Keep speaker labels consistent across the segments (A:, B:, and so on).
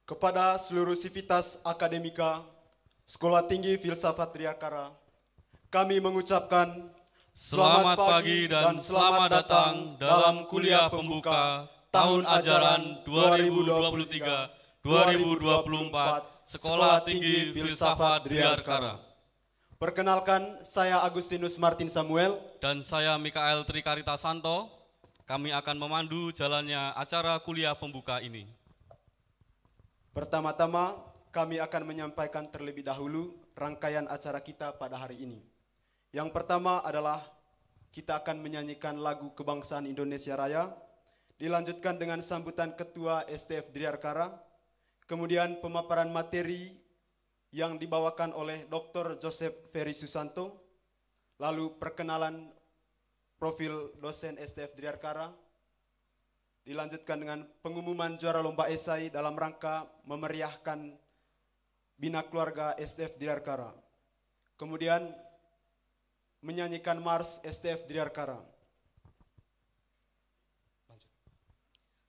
A: Kepada seluruh sivitas akademika Sekolah Tinggi Filsafat Driakara, kami mengucapkan
B: Selamat pagi dan selamat datang dalam kuliah pembuka tahun ajaran 2023-2024 Sekolah Tinggi Filsafat Driakara.
A: Perkenalkan, saya Agustinus Martin Samuel
B: Dan saya Mikael Trikarita Santo. Kami akan memandu jalannya acara kuliah pembuka ini.
A: Pertama-tama, kami akan menyampaikan terlebih dahulu rangkaian acara kita pada hari ini. Yang pertama adalah kita akan menyanyikan lagu Kebangsaan Indonesia Raya, dilanjutkan dengan sambutan Ketua STF Driakara, kemudian pemaparan materi yang dibawakan oleh Dr. Joseph Ferry Susanto, lalu perkenalan profil dosen STF Driakara, dilanjutkan dengan pengumuman juara lomba esai dalam rangka memeriahkan Bina Keluarga STF Driakara. Kemudian menyanyikan Mars STF Driakara.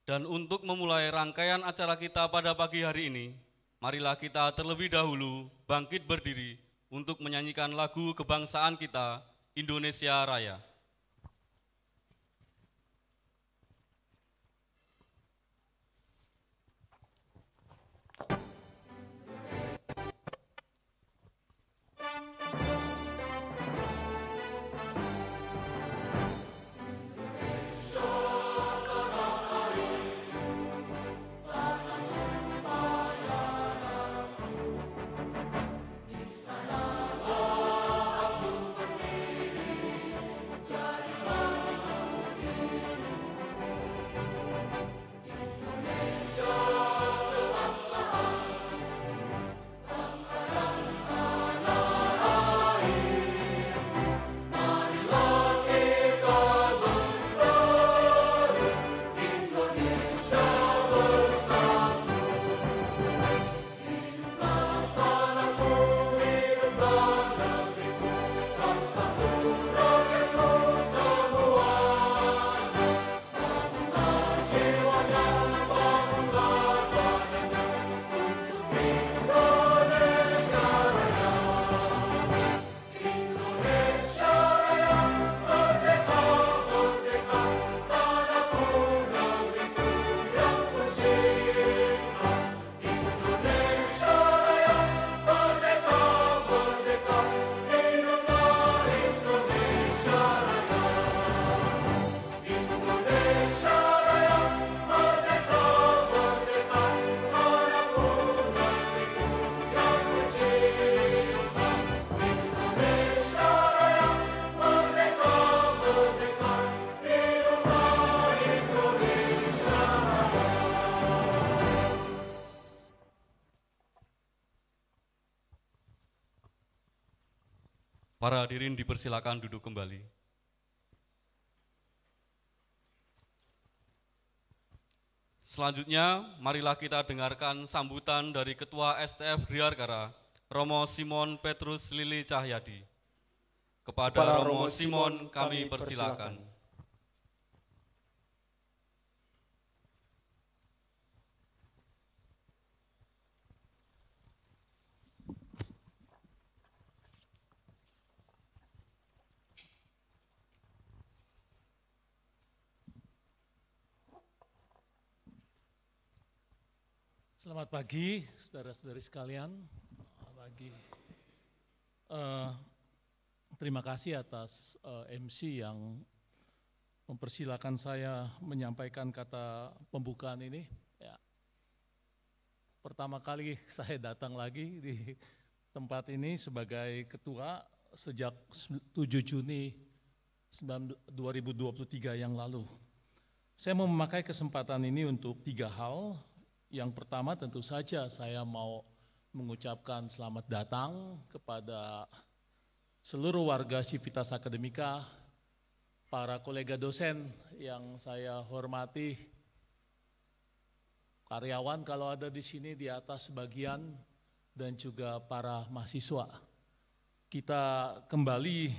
B: Dan untuk memulai rangkaian acara kita pada pagi hari ini, marilah kita terlebih dahulu bangkit berdiri untuk menyanyikan lagu kebangsaan kita, Indonesia Raya. Para hadirin dipersilakan duduk kembali. Selanjutnya, marilah kita dengarkan sambutan dari Ketua STF Driakara, Romo Simon Petrus Lili Cahyadi. Kepada Romo Simon kami persilakan.
C: Selamat pagi, saudara-saudari sekalian. Pagi. Terima kasih atas MC yang mempersilakan saya menyampaikan kata pembukaan ini. Ya. Pertama kali saya datang lagi di tempat ini sebagai ketua sejak 7 Juni 2023 yang lalu. Saya mau memakai kesempatan ini untuk 3 hal. Yang pertama tentu saja saya mau mengucapkan selamat datang kepada seluruh warga Sivitas Akademika, para kolega dosen yang saya hormati, karyawan kalau ada di sini di atas sebagian, dan juga para mahasiswa. Kita kembali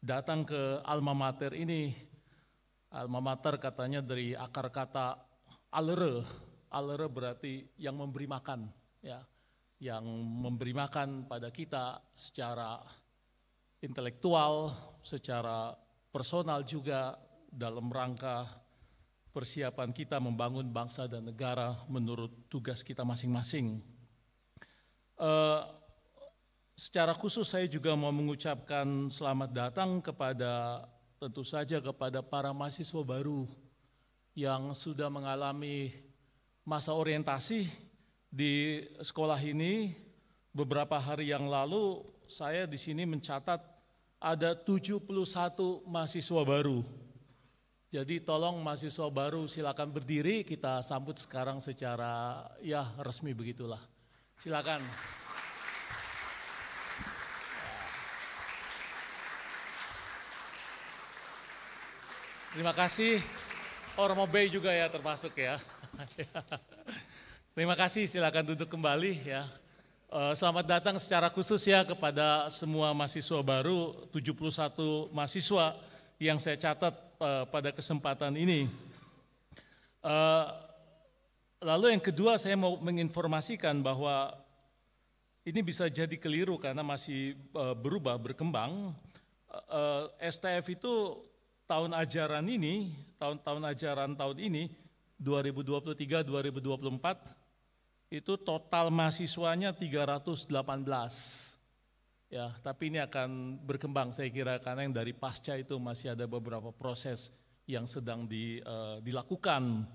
C: datang ke alma mater ini. Alma mater katanya dari akar kata alere Alere berarti yang memberi makan, ya, yang memberi makan pada kita secara intelektual, secara personal juga dalam rangka persiapan kita membangun bangsa dan negara menurut tugas kita masing-masing. Secara khusus saya juga mau mengucapkan selamat datang kepada tentu saja kepada para mahasiswa baru yang sudah mengalami masa orientasi di sekolah ini. Beberapa hari yang lalu saya di sini mencatat ada 71 mahasiswa baru. Jadi tolong mahasiswa baru silakan berdiri, kita sambut sekarang secara ya resmi begitulah. Silakan. Terima kasih. Romo Bay juga ya termasuk ya. Terima kasih, silakan duduk kembali ya. Selamat datang secara khusus ya kepada semua mahasiswa baru, 71 mahasiswa yang saya catat pada kesempatan ini. Lalu yang kedua saya mau menginformasikan bahwa ini bisa jadi keliru karena masih berubah, berkembang. STF itu tahun ajaran ini, tahun ajaran tahun ini 2023-2024 itu total mahasiswanya 318. Ya, tapi ini akan berkembang saya kira karena yang dari pasca itu masih ada beberapa proses yang sedang dilakukan.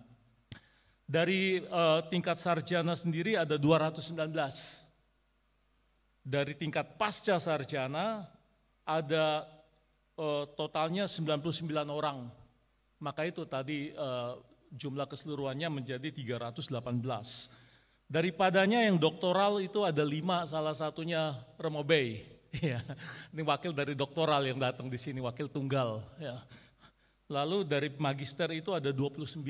C: Dari tingkat sarjana sendiri ada 219. Dari tingkat pasca sarjana ada totalnya 99 orang. Maka itu tadi jumlah keseluruhannya menjadi 318. Daripadanya yang doktoral itu ada 5, salah satunya Romo Bay. Ya, ini wakil dari doktoral yang datang di sini, wakil tunggal. Ya. Lalu dari magister itu ada 29.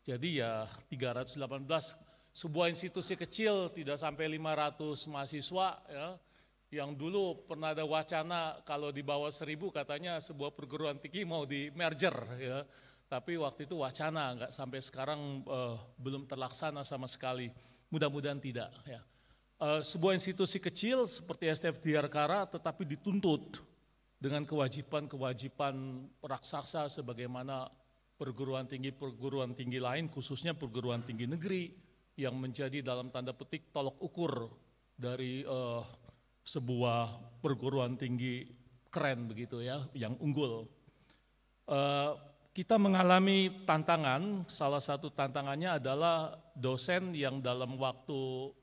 C: Jadi ya 318, sebuah institusi kecil tidak sampai 500 mahasiswa ya. Yang dulu pernah ada wacana kalau di bawah 1000 katanya sebuah perguruan tinggi mau di merger ya. Tapi waktu itu wacana, nggak sampai sekarang belum terlaksana sama sekali. Mudah-mudahan tidak ya. Sebuah institusi kecil seperti STF Diarkara tetapi dituntut dengan kewajiban-kewajiban raksasa sebagaimana perguruan tinggi lain, khususnya perguruan tinggi negeri yang menjadi dalam tanda petik tolok ukur dari sebuah perguruan tinggi keren begitu ya, yang unggul. Kita mengalami tantangan, salah satu tantangannya adalah dosen yang dalam waktu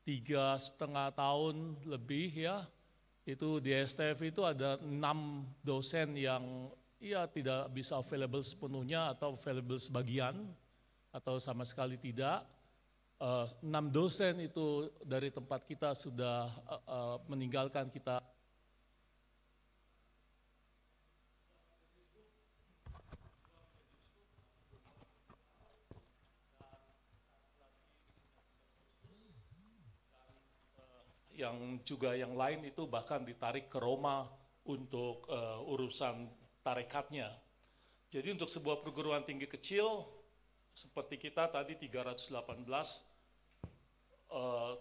C: 3,5 tahun lebih ya, itu di STF itu ada 6 dosen yang ya tidak bisa available sepenuhnya atau available sebagian atau sama sekali tidak. 6 dosen itu dari tempat kita sudah meninggalkan kita. Yang juga yang lain itu bahkan ditarik ke Roma untuk urusan tarekatnya. Jadi untuk sebuah perguruan tinggi kecil seperti kita tadi 318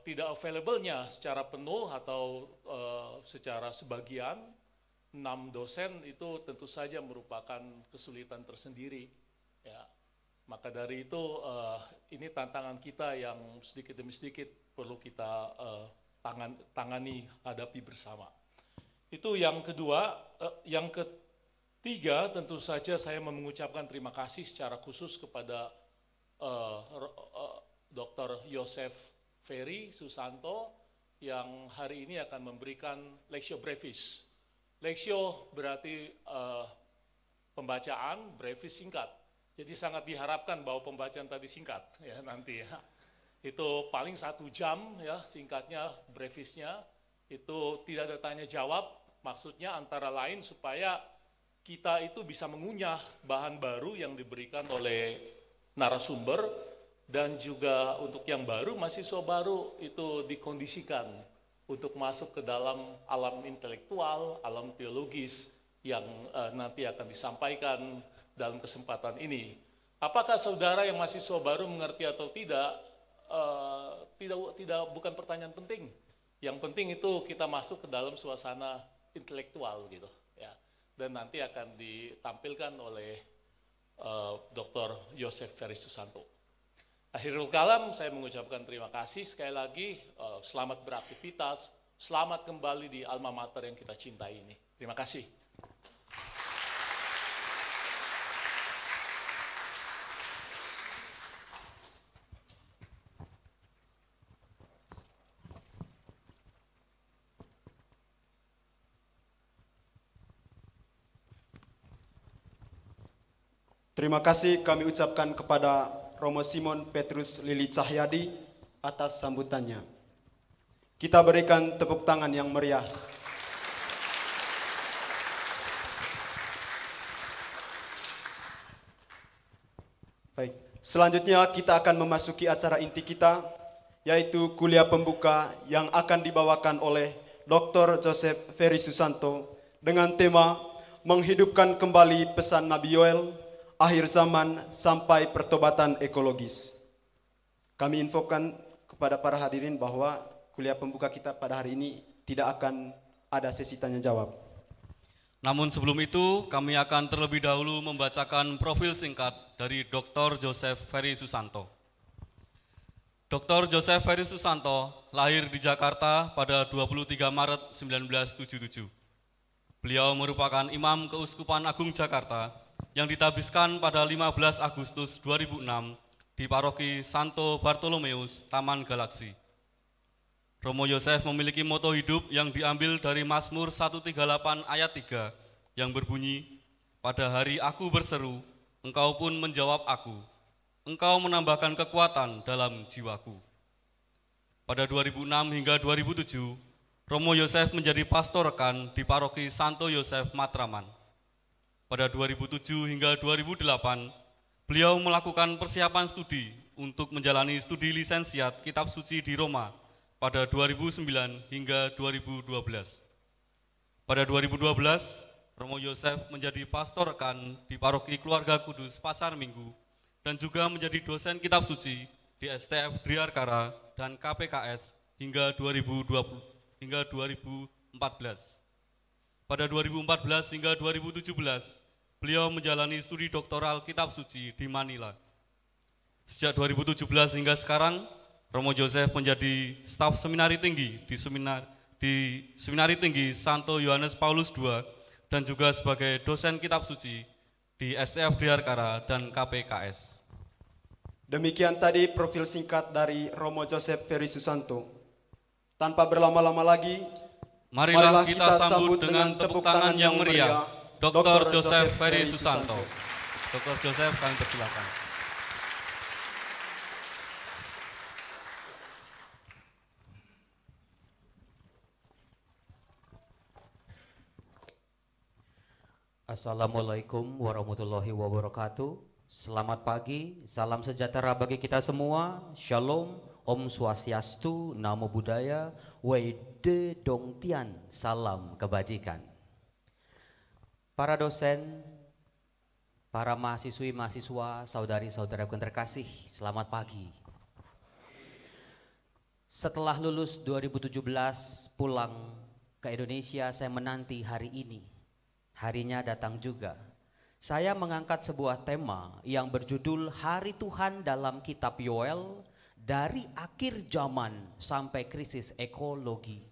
C: tidak available-nya secara penuh atau secara sebagian, 6 dosen itu tentu saja merupakan kesulitan tersendiri. Ya. Maka dari itu ini tantangan kita yang sedikit demi sedikit perlu kita tangani, hadapi bersama. Itu yang kedua. Yang ketiga tentu saja saya mengucapkan terima kasih secara khusus kepada Dr. Yosef Ferry Susanto yang hari ini akan memberikan Lectio Brevis. Lectio berarti pembacaan, brevis singkat. Jadi sangat diharapkan bahwa pembacaan tadi singkat ya nanti ya. Itu paling 1 jam ya singkatnya, brevisnya. Itu tidak ada tanya jawab, maksudnya antara lain supaya kita itu bisa mengunyah bahan baru yang diberikan oleh narasumber dan juga untuk yang baru, mahasiswa baru itu dikondisikan untuk masuk ke dalam alam intelektual, alam teologis yang nanti akan disampaikan dalam kesempatan ini. Apakah saudara yang mahasiswa baru mengerti atau tidak, bukan pertanyaan penting. Yang penting itu kita masuk ke dalam suasana intelektual gitu ya. Dan nanti akan ditampilkan oleh Dr. Joseph Ferry Susanto. Akhirul kalam, saya mengucapkan terima kasih sekali lagi, selamat beraktivitas, selamat kembali di alma mater yang kita cintai ini. Terima kasih.
A: Terima kasih kami ucapkan kepada Romo Simon Petrus Lili Cahyadi atas sambutannya. Kita berikan tepuk tangan yang meriah. Baik, selanjutnya kita akan memasuki acara inti kita, yaitu kuliah pembuka yang akan dibawakan oleh Dr. Joseph Ferry Susanto dengan tema menghidupkan kembali pesan Nabi Yoel, akhir zaman sampai pertobatan ekologis. Kami infokan kepada para hadirin bahwa kuliah pembuka kita pada hari ini tidak akan ada sesi tanya jawab.
B: Namun sebelum itu, kami akan terlebih dahulu membacakan profil singkat dari Dr. Joseph Ferry Susanto. Dr. Joseph Ferry Susanto lahir di Jakarta pada 23 Maret 1977. Beliau merupakan Imam Keuskupan Agung Jakarta yang ditabiskan pada 15 Agustus 2006 di Paroki Santo Bartolomeus, Taman Galaksi. Romo Yosef memiliki moto hidup yang diambil dari Mazmur 138 ayat 3 yang berbunyi, "Pada hari aku berseru, engkau pun menjawab aku, engkau menambahkan kekuatan dalam jiwaku." Pada 2006 hingga 2007, Romo Yosef menjadi pastor rekan di Paroki Santo Yosef Matraman. Pada 2007 hingga 2008, beliau melakukan persiapan studi untuk menjalani studi lisensiat Kitab Suci di Roma pada 2009 hingga 2012. Pada 2012, Romo Yosef menjadi pastor rekan di Paroki Keluarga Kudus Pasar Minggu dan juga menjadi dosen Kitab Suci di STF Driarkara dan KPKS hingga 2014. Pada 2014 hingga 2017, beliau menjalani studi doktoral Kitab Suci di Manila. Sejak 2017 hingga sekarang, Romo Joseph menjadi staf seminari tinggi di Seminari Tinggi Santo Yohanes Paulus II dan juga sebagai dosen Kitab Suci di STF Driarkara dan KPKS.
A: Demikian tadi profil singkat dari Romo Joseph Ferry Susanto. Tanpa berlama-lama lagi,
B: marilah kita sambut dengan tepuk tangan yang meriah Dr. Joseph Ferry Susanto. Dr. Joseph, kami persilakan.
D: Assalamualaikum warahmatullahi wabarakatuh. Selamat pagi, salam sejahtera bagi kita semua. Shalom, Om Swastiastu, Namo Buddhaya, Wede Dongtian, salam kebajikan. Para dosen, para mahasiswi-mahasiswa, saudari-saudaraku yang terkasih, selamat pagi. Setelah lulus 2017 pulang ke Indonesia, saya menanti hari ini. Harinya datang juga. Saya mengangkat sebuah tema yang berjudul Hari Tuhan dalam Kitab Yoel, dari akhir zaman sampai krisis ekologi.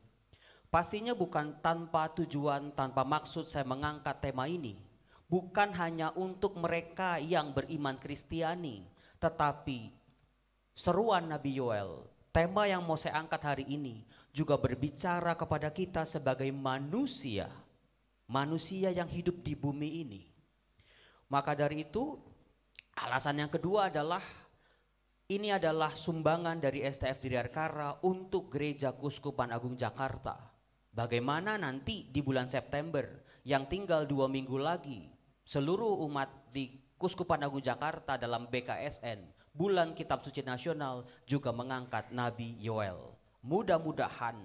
D: Pastinya bukan tanpa tujuan, tanpa maksud saya mengangkat tema ini. Bukan hanya untuk mereka yang beriman Kristiani, tetapi seruan Nabi Yoel, tema yang mau saya angkat hari ini juga berbicara kepada kita sebagai manusia, manusia yang hidup di bumi ini. Maka dari itu, alasan yang kedua adalah ini adalah sumbangan dari STF Driarkara untuk Gereja Keuskupan Agung Jakarta. Bagaimana nanti di bulan September yang tinggal 2 minggu lagi, seluruh umat di Keuskupan Agung Jakarta dalam BKSN, Bulan Kitab Suci Nasional, juga mengangkat Nabi Yoel. Mudah-mudahan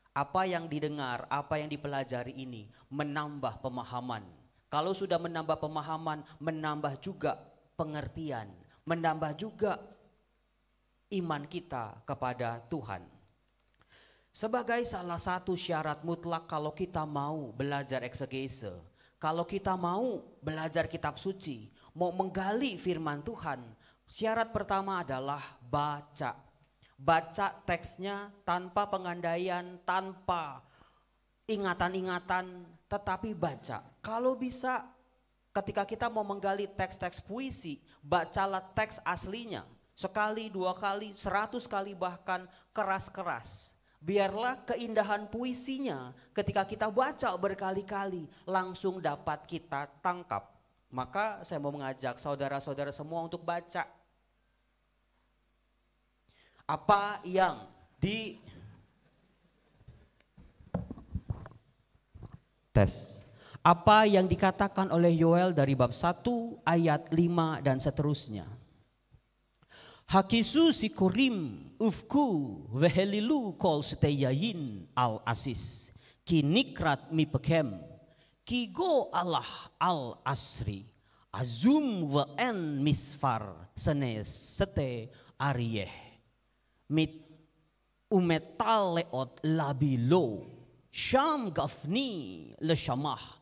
D: apa yang didengar, apa yang dipelajari ini menambah pemahaman. Kalau sudah menambah pemahaman, menambah juga pengertian, menambah juga iman kita kepada Tuhan. Sebagai salah satu syarat mutlak kalau kita mau belajar eksegese, kalau kita mau belajar kitab suci, mau menggali firman Tuhan, syarat pertama adalah baca. Baca teksnya tanpa pengandaian, tanpa ingatan-ingatan, tetapi baca. Kalau bisa ketika kita mau menggali teks-teks puisi, bacalah teks aslinya. Sekali, 2 kali, 100 kali bahkan keras-keras. Biarlah keindahan puisinya ketika kita baca berkali-kali langsung dapat kita tangkap. Maka saya mau mengajak saudara-saudara semua untuk baca. Apa yang Apa yang dikatakan oleh Yoel dari bab 1 ayat 5 dan seterusnya. Hakisu sikurim ufku vehelilu kol seteyayin al asis kinikrat mi pekem kigo Allah al asri azum wa en misfar senes sete ariyeh mit umetal leot labilo Syam gafni le syamah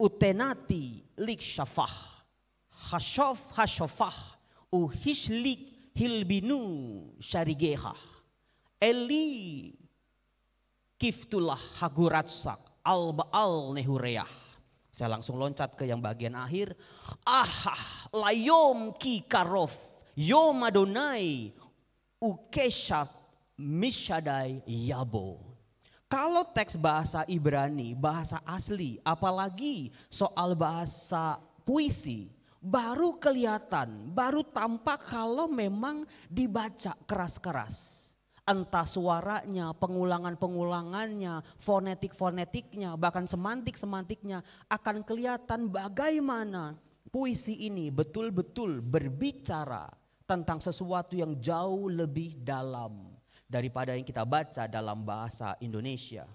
D: utenati lik syafah hasyafah uhishlik hilbinu syarigeha eli kiftullah haguratsak al-ba'al nehureyah. Saya langsung loncat ke yang bagian akhir. Layom ki karof yom adonai ukeshat misyadai yabo. Kalau teks bahasa Ibrani, bahasa asli, apalagi soal bahasa puisi, baru kelihatan, baru tampak kalau memang dibaca keras-keras. Entah suaranya, pengulangan-pengulangannya, fonetik-fonetiknya, bahkan semantik-semantiknya akan kelihatan bagaimana puisi ini betul-betul berbicara tentang sesuatu yang jauh lebih dalam daripada yang kita baca dalam bahasa Indonesia.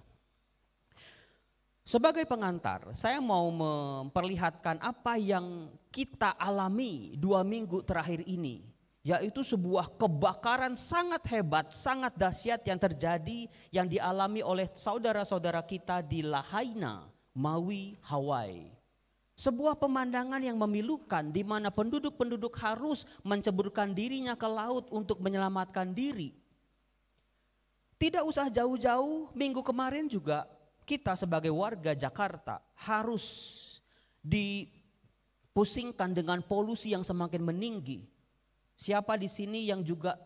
D: Sebagai pengantar, saya mau memperlihatkan apa yang kita alami 2 minggu terakhir ini, yaitu sebuah kebakaran sangat hebat, sangat dahsyat yang terjadi, yang dialami oleh saudara-saudara kita di Lahaina, Maui, Hawaii. Sebuah pemandangan yang memilukan di mana penduduk-penduduk harus menceburkan dirinya ke laut untuk menyelamatkan diri. Tidak usah jauh-jauh, minggu kemarin juga kita sebagai warga Jakarta harus dipusingkan dengan polusi yang semakin meninggi. Siapa di sini yang juga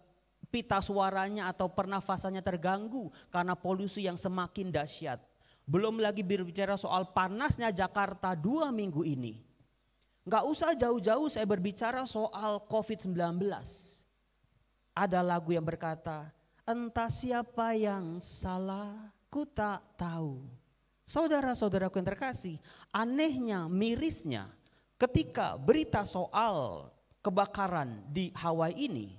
D: pita suaranya atau pernafasannya terganggu karena polusi yang semakin dahsyat? Belum lagi berbicara soal panasnya Jakarta 2 minggu ini. Nggak usah jauh-jauh saya berbicara soal COVID-19. Ada lagu yang berkata, entah siapa yang salah, ku tak tahu. Saudara-saudaraku yang terkasih, anehnya, mirisnya ketika berita soal kebakaran di Hawaii ini,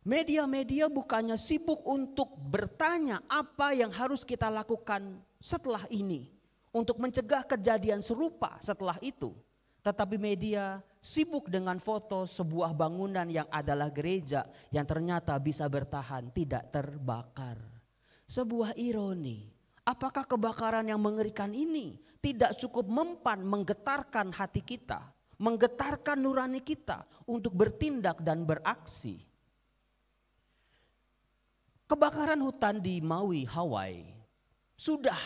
D: media-media bukannya sibuk untuk bertanya apa yang harus kita lakukan setelah ini untuk mencegah kejadian serupa setelah itu. Tetapi media sibuk dengan foto sebuah bangunan yang adalah gereja yang ternyata bisa bertahan tidak terbakar. Sebuah ironi, apakah kebakaran yang mengerikan ini tidak cukup mempan menggetarkan hati kita, menggetarkan nurani kita untuk bertindak dan beraksi? Kebakaran hutan di Maui, Hawaii sudah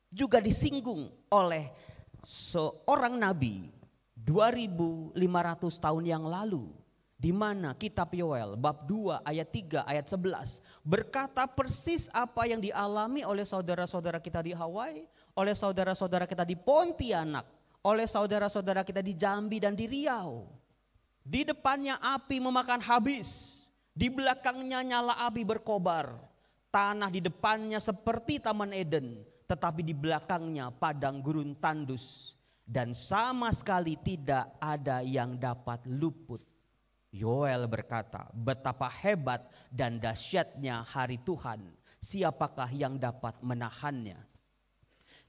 D: juga disinggung oleh seorang nabi 2500 tahun yang lalu, di mana kitab Yoel bab 2 ayat 3 ayat 11 berkata persis apa yang dialami oleh saudara-saudara kita di Hawaii, oleh saudara-saudara kita di Pontianak, oleh saudara-saudara kita di Jambi dan di Riau. Di depannya api memakan habis, di belakangnya nyala api berkobar, tanah di depannya seperti Taman Eden, tetapi di belakangnya padang gurun tandus. Dan sama sekali tidak ada yang dapat luput. Yoel berkata, betapa hebat dan dahsyatnya hari Tuhan, siapakah yang dapat menahannya?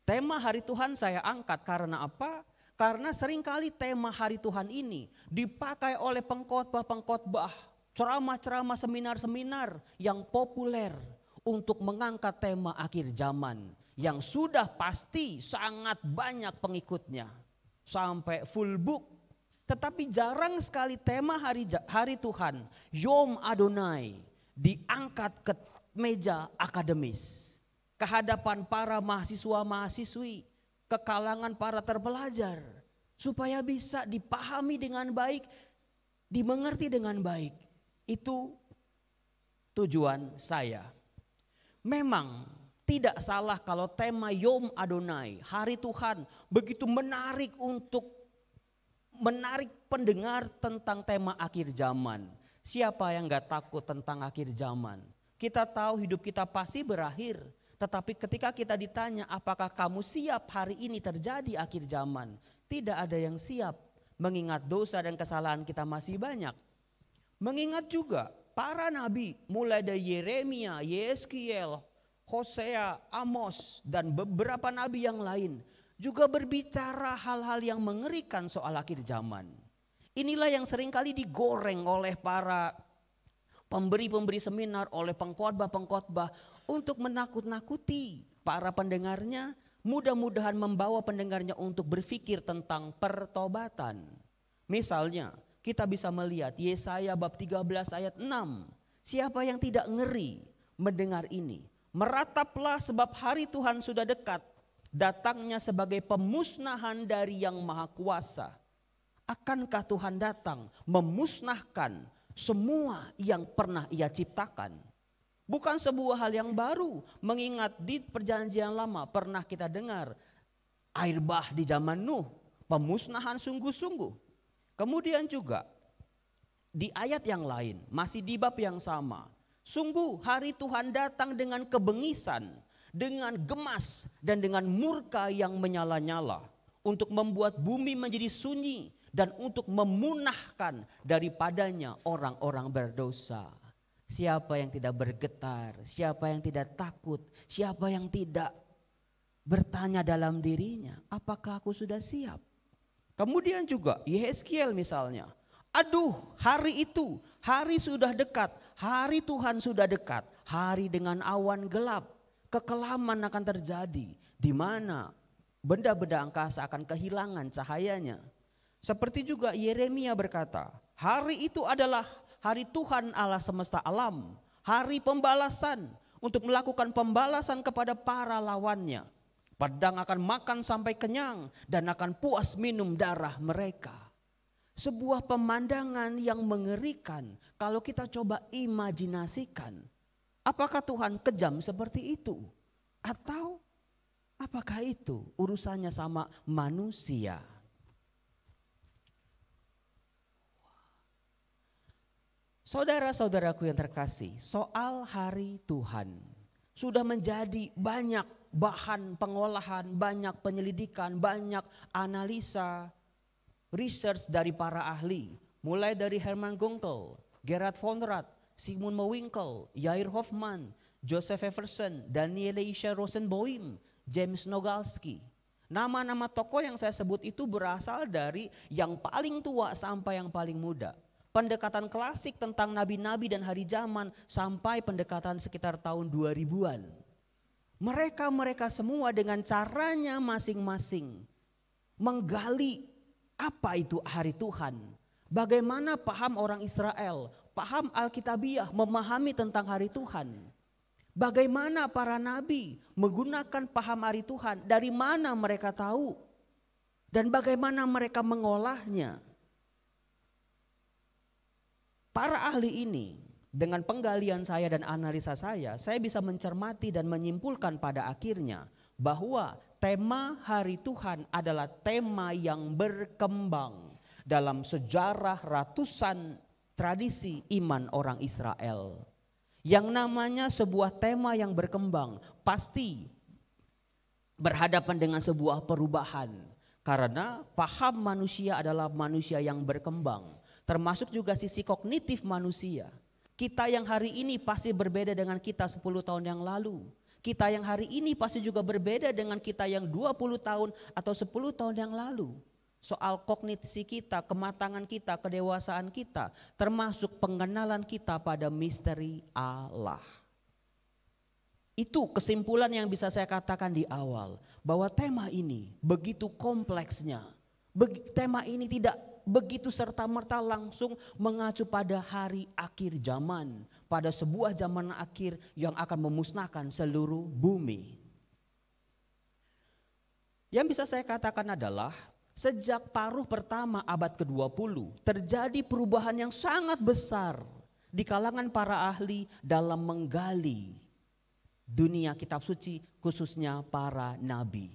D: Tema hari Tuhan saya angkat karena apa? Karena seringkali tema hari Tuhan ini dipakai oleh pengkhotbah-pengkhotbah, ceramah-ceramah, seminar-seminar yang populer untuk mengangkat tema akhir zaman yang sudah pasti sangat banyak pengikutnya sampai full book. Tetapi jarang sekali tema hari Tuhan, Yom Adonai, diangkat ke meja akademis, ke hadapan para mahasiswa-mahasiswi, ke kalangan para terpelajar, supaya bisa dipahami dengan baik, dimengerti dengan baik. Itu tujuan saya. Memang tidak salah kalau tema Yom Adonai, hari Tuhan, begitu menarik untuk menarik pendengar tentang tema akhir zaman. Siapa yang gak takut tentang akhir zaman? Kita tahu hidup kita pasti berakhir. Tetapi ketika kita ditanya apakah kamu siap hari ini terjadi akhir zaman? Tidak ada yang siap, mengingat dosa dan kesalahan kita masih banyak. Mengingat juga para nabi mulai dari Yeremia, Yeskiel, Hosea, Amos dan beberapa nabi yang lain juga berbicara hal-hal yang mengerikan soal akhir zaman. Inilah yang seringkali digoreng oleh para pemberi-pemberi seminar, oleh pengkhotbah-pengkhotbah untuk menakut-nakuti para pendengarnya, mudah-mudahan membawa pendengarnya untuk berpikir tentang pertobatan. Misalnya, kita bisa melihat Yesaya bab 13 ayat 6. Siapa yang tidak ngeri mendengar ini? Merataplah sebab hari Tuhan sudah dekat, datangnya sebagai pemusnahan dari Yang Maha Kuasa. Akankah Tuhan datang memusnahkan semua yang pernah Ia ciptakan? Bukan sebuah hal yang baru, mengingat di perjanjian lama pernah kita dengar air bah di zaman Nuh, pemusnahan sungguh-sungguh. Kemudian juga di ayat yang lain, masih di bab yang sama, sungguh hari Tuhan datang dengan kebengisan, dengan gemas dan dengan murka yang menyala-nyala untuk membuat bumi menjadi sunyi dan untuk memunahkan daripadanya orang-orang berdosa. Siapa yang tidak bergetar, siapa yang tidak takut, siapa yang tidak bertanya dalam dirinya, apakah aku sudah siap? Kemudian juga Yeskiel misalnya, aduh hari itu, hari sudah dekat, hari Tuhan sudah dekat, hari dengan awan gelap, kekelaman akan terjadi, di mana benda-benda angkasa akan kehilangan cahayanya. Seperti juga Yeremia berkata, hari itu adalah hari Tuhan Allah semesta alam, hari pembalasan untuk melakukan pembalasan kepada para lawannya. Pedang akan makan sampai kenyang dan akan puas minum darah mereka. Sebuah pemandangan yang mengerikan kalau kita coba imajinasikan. Apakah Tuhan kejam seperti itu? Atau apakah itu urusannya sama manusia? Saudara-saudaraku yang terkasih, soal hari Tuhan sudah menjadi banyak bahan pengolahan, banyak penyelidikan, banyak analisa, research dari para ahli. Mulai dari Hermann Gunkel, Gerhard von Rad, Sigmund Mowinckel, Yair Hoffman, Joseph Jefferson, Daniel Elisha Rosenboim, James Nogalski. Nama-nama tokoh yang saya sebut itu berasal dari yang paling tua sampai yang paling muda. Pendekatan klasik tentang nabi-nabi dan hari zaman sampai pendekatan sekitar tahun 2000-an. Mereka semua dengan caranya masing-masing menggali apa itu hari Tuhan. Bagaimana paham orang Israel, paham Alkitabiah memahami tentang hari Tuhan. Bagaimana para nabi menggunakan paham hari Tuhan, dari mana mereka tahu dan bagaimana mereka mengolahnya. Para ahli ini dengan penggalian saya dan analisa saya bisa mencermati dan menyimpulkan pada akhirnya bahwa tema hari Tuhan adalah tema yang berkembang dalam sejarah ratusan tradisi iman orang Israel. Yang namanya sebuah tema yang berkembang pasti berhadapan dengan sebuah perubahan. Karena paham manusia adalah manusia yang berkembang. Termasuk juga sisi kognitif manusia. Kita yang hari ini pasti berbeda dengan kita 10 tahun yang lalu. Kita yang hari ini pasti juga berbeda dengan kita yang 20 tahun atau 10 tahun yang lalu. soal kognisi kita, kematangan kita, kedewasaan kita, termasuk pengenalan kita pada misteri Allah. Itu kesimpulan yang bisa saya katakan di awal, bahwa tema ini begitu kompleksnya. Tema ini tidak begitu serta-merta langsung mengacu pada hari akhir zaman, pada sebuah zaman akhir yang akan memusnahkan seluruh bumi. Yang bisa saya katakan adalah sejak paruh pertama abad ke-20 terjadi perubahan yang sangat besar di kalangan para ahli dalam menggali dunia kitab suci, khususnya para nabi.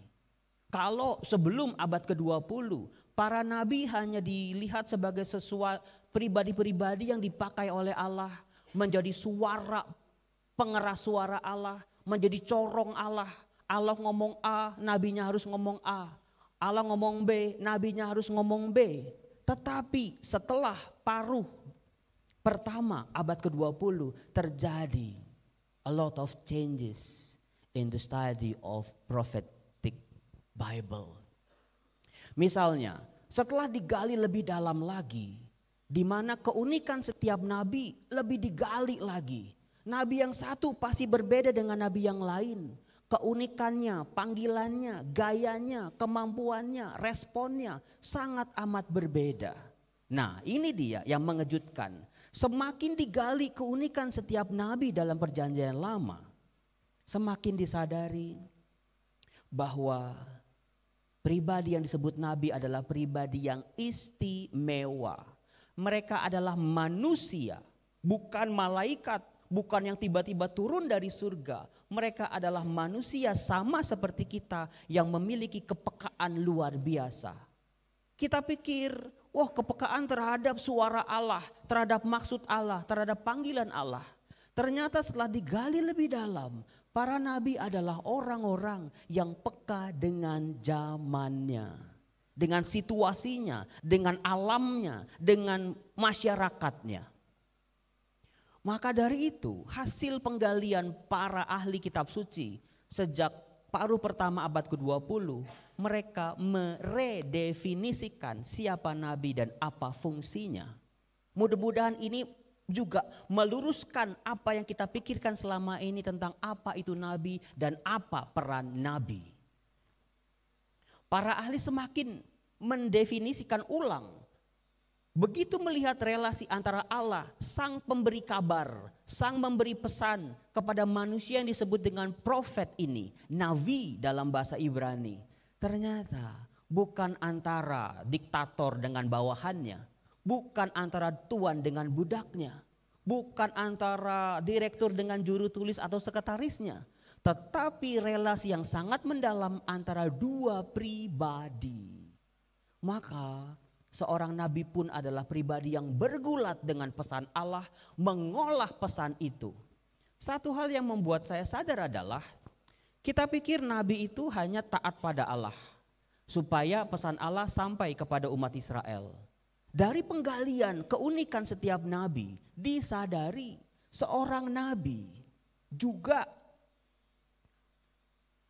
D: Kalau sebelum abad ke-20 para nabi hanya dilihat sebagai sesuatu pribadi-pribadi yang dipakai oleh Allah, menjadi suara, pengeras suara Allah, menjadi corong Allah. Allah ngomong A, nabinya harus ngomong A. Allah ngomong B, nabinya harus ngomong B. Tetapi setelah paruh pertama abad ke-20 terjadi a lot of changes in the study of prophetic Bible. Misalnya, setelah digali lebih dalam lagi, di mana keunikan setiap nabi lebih digali lagi. Nabi yang satu pasti berbeda dengan nabi yang lain. Keunikannya, panggilannya, gayanya, kemampuannya, responnya sangat amat berbeda. Nah, ini dia yang mengejutkan. Semakin digali keunikan setiap nabi dalam perjanjian lama, semakin disadari bahwa pribadi yang disebut nabi adalah pribadi yang istimewa. Mereka adalah manusia, bukan malaikat, bukan yang tiba-tiba turun dari surga. Mereka adalah manusia sama seperti kita yang memiliki kepekaan luar biasa. Kita pikir, wah, kepekaan terhadap suara Allah, terhadap maksud Allah, terhadap panggilan Allah. Ternyata setelah digali lebih dalam, para nabi adalah orang-orang yang peka dengan zamannya, dengan situasinya, dengan alamnya, dengan masyarakatnya. Maka dari itu hasil penggalian para ahli kitab suci sejak paruh pertama abad ke-20, mereka meredefinisikan siapa nabi dan apa fungsinya. Mudah-mudahan ini juga meluruskan apa yang kita pikirkan selama ini tentang apa itu nabi dan apa peran nabi. Para ahli semakin mendefinisikan ulang. Begitu melihat relasi antara Allah, sang pemberi kabar, sang memberi pesan kepada manusia yang disebut dengan profet ini, nabi dalam bahasa Ibrani. Ternyata bukan antara diktator dengan bawahannya, bukan antara tuan dengan budaknya, bukan antara direktur dengan juru tulis atau sekretarisnya, tetapi relasi yang sangat mendalam antara dua pribadi. Maka seorang nabi pun adalah pribadi yang bergulat dengan pesan Allah, mengolah pesan itu. Satu hal yang membuat saya sadar adalah kita pikir nabi itu hanya taat pada Allah supaya pesan Allah sampai kepada umat Israel. Dari penggalian keunikan setiap nabi disadari seorang nabi juga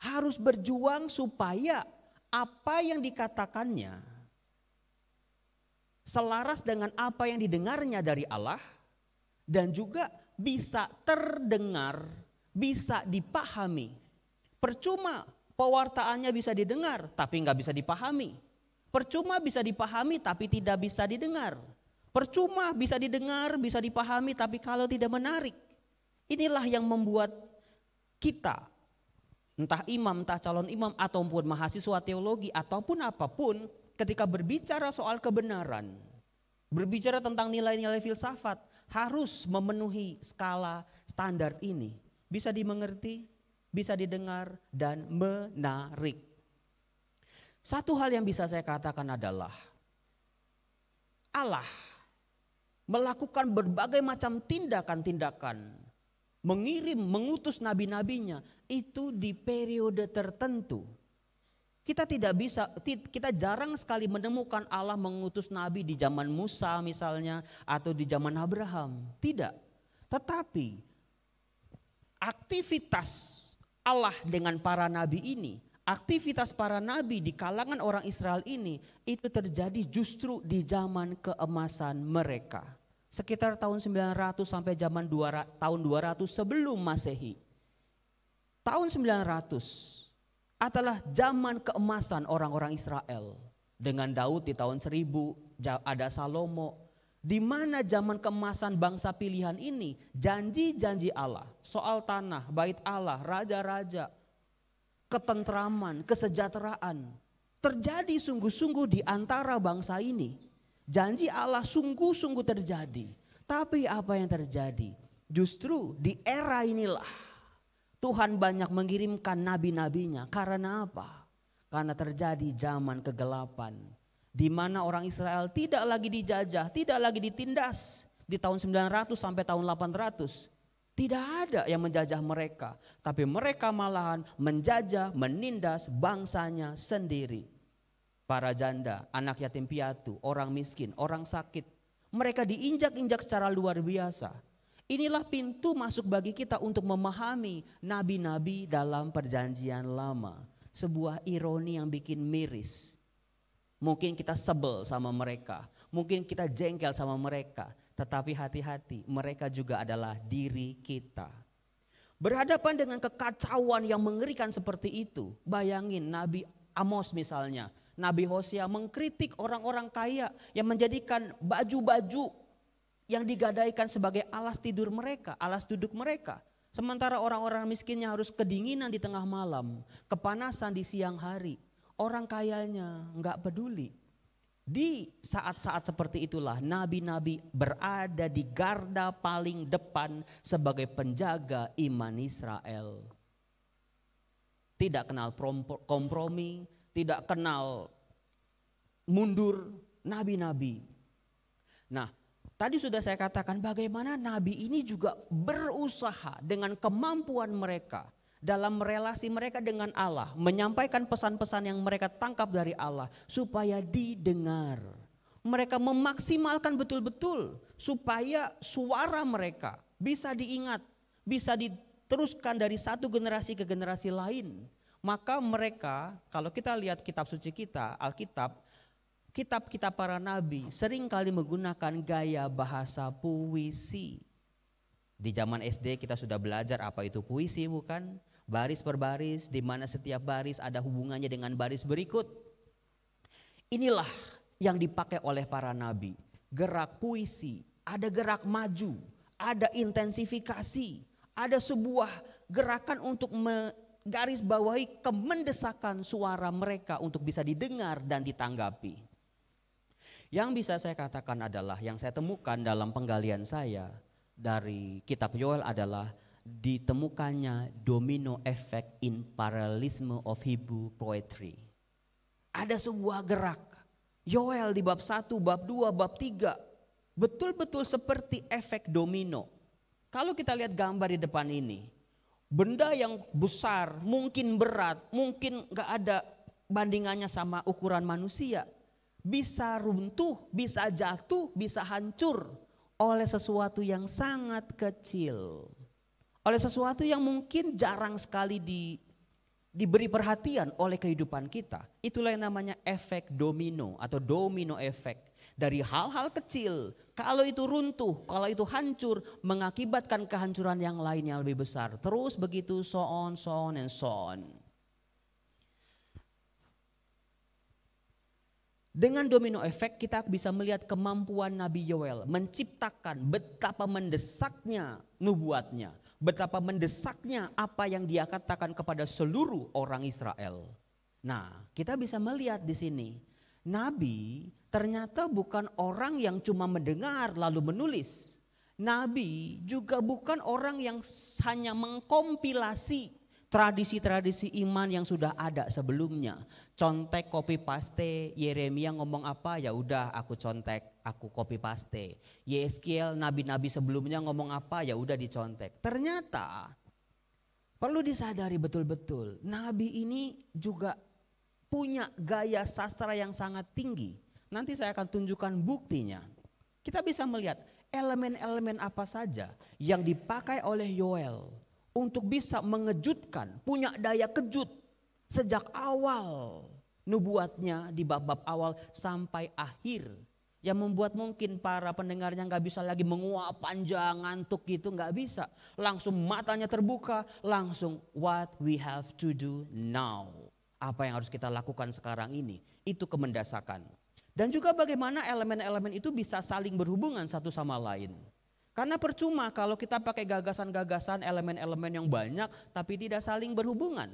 D: harus berjuang supaya apa yang dikatakannya selaras dengan apa yang didengarnya dari Allah dan juga bisa terdengar, bisa dipahami. Percuma pewartaannya bisa didengar tapi nggak bisa dipahami. Percuma bisa dipahami tapi tidak bisa didengar. Percuma bisa didengar, bisa dipahami tapi kalau tidak menarik. Inilah yang membuat kita, entah imam, entah calon imam ataupun mahasiswa teologi ataupun apapun, ketika berbicara soal kebenaran, berbicara tentang nilai-nilai filsafat, harus memenuhi skala standar ini. Bisa dimengerti, bisa didengar, dan menarik. Satu hal yang bisa saya katakan adalah Allah melakukan berbagai macam tindakan-tindakan, mengirim, mengutus nabi-nabinya itu di periode tertentu. Kita jarang sekali menemukan Allah mengutus nabi di zaman Musa misalnya atau di zaman Abraham. Tidak. Tetapi aktivitas Allah dengan para nabi ini
E: aktivitas para nabi di kalangan orang Israel ini itu terjadi justru di zaman keemasan mereka. Sekitar tahun 900 sampai tahun 200 sebelum Masehi. Tahun 900 adalah zaman keemasan orang-orang Israel. Dengan Daud di tahun 1000, ada Salomo. Di mana zaman keemasan bangsa pilihan ini, janji-janji Allah soal tanah, bait Allah, raja-raja, ketentraman, kesejahteraan terjadi sungguh-sungguh di antara bangsa ini. Janji Allah sungguh-sungguh terjadi. Tapi apa yang terjadi? Justru di era inilah Tuhan banyak mengirimkan nabi-nabinya. Karena apa? Karena terjadi zaman kegelapan, di mana orang Israel tidak lagi dijajah, tidak lagi ditindas di tahun 900 sampai tahun 800. Tidak ada yang menjajah mereka, tapi mereka malahan menjajah, menindas bangsanya sendiri. Para janda, anak yatim piatu, orang miskin, orang sakit, mereka diinjak-injak secara luar biasa. Inilah pintu masuk bagi kita untuk memahami nabi-nabi dalam perjanjian lama. Sebuah ironi yang bikin miris. Mungkin kita sebel sama mereka, mungkin kita jengkel sama mereka, tetapi hati-hati, mereka juga adalah diri kita. Berhadapan dengan kekacauan yang mengerikan seperti itu, bayangin Nabi Amos misalnya, Nabi Hosea mengkritik orang-orang kaya yang menjadikan baju-baju yang digadaikan sebagai alas tidur mereka, alas duduk mereka. Sementara orang-orang miskinnya harus kedinginan di tengah malam, kepanasan di siang hari. Orang kayanya enggak peduli. Di saat-saat seperti itulah nabi-nabi berada di garda paling depan sebagai penjaga iman Israel. Tidak kenal kompromi, tidak kenal mundur, nabi-nabi. Nah, tadi sudah saya katakan bagaimana nabi ini juga berusaha dengan kemampuan mereka dalam relasi mereka dengan Allah, menyampaikan pesan-pesan yang mereka tangkap dari Allah supaya didengar. Mereka memaksimalkan betul-betul supaya suara mereka bisa diingat, bisa diteruskan dari satu generasi ke generasi lain. Maka mereka, kalau kita lihat kitab suci kita, Alkitab, kitab-kitab para nabi seringkali menggunakan gaya bahasa puisi. Di zaman SD kita sudah belajar apa itu puisi, bukan? Baris per baris, di mana setiap baris ada hubungannya dengan baris berikut. Inilah yang dipakai oleh para nabi. Gerak puisi, ada gerak maju, ada intensifikasi, ada sebuah gerakan untuk menggarisbawahi kemendesakan suara mereka untuk bisa didengar dan ditanggapi. Yang bisa saya katakan adalah yang saya temukan dalam penggalian saya dari kitab Yoel adalah ditemukannya domino effect in parallelism of Hebrew poetry. Ada sebuah gerak. Yoel di bab 1, bab 2, bab 3 betul-betul seperti efek domino. Kalau kita lihat gambar di depan ini, benda yang besar, mungkin berat, mungkin gak ada bandingannya sama ukuran manusia, bisa runtuh, bisa jatuh, bisa hancur oleh sesuatu yang sangat kecil. Oleh sesuatu yang mungkin jarang sekali diberi perhatian oleh kehidupan kita. Itulah yang namanya efek domino atau domino efek. Dari hal-hal kecil, kalau itu runtuh, kalau itu hancur, mengakibatkan kehancuran yang lain yang lebih besar. Terus begitu, so on and so on. Dengan domino efek kita bisa melihat kemampuan Nabi Yoel menciptakan betapa mendesaknya nubuatnya. Betapa mendesaknya apa yang dia katakan kepada seluruh orang Israel. Nah, kita bisa melihat di sini, Nabi ternyata bukan orang yang cuma mendengar lalu menulis. Nabi juga bukan orang yang hanya mengkompilasi tradisi-tradisi iman yang sudah ada sebelumnya. Contek copy paste, Yeremia ngomong apa ya udah aku contek, aku copy paste. Yeskiel nabi-nabi sebelumnya ngomong apa ya udah dicontek. Ternyata perlu disadari betul-betul, nabi ini juga punya gaya sastra yang sangat tinggi. Nanti saya akan tunjukkan buktinya. Kita bisa melihat elemen-elemen apa saja yang dipakai oleh Yoel untuk bisa mengejutkan, punya daya kejut sejak awal nubuatnya di bab-bab awal sampai akhir, yang membuat mungkin para pendengarnya nggak bisa lagi menguap panjang ngantuk gitu, nggak bisa, langsung matanya terbuka, langsung what we have to do now, apa yang harus kita lakukan sekarang ini, itu kemendesakan. Dan juga bagaimana elemen-elemen itu bisa saling berhubungan satu sama lain. Karena percuma kalau kita pakai gagasan-gagasan elemen-elemen yang banyak tapi tidak saling berhubungan.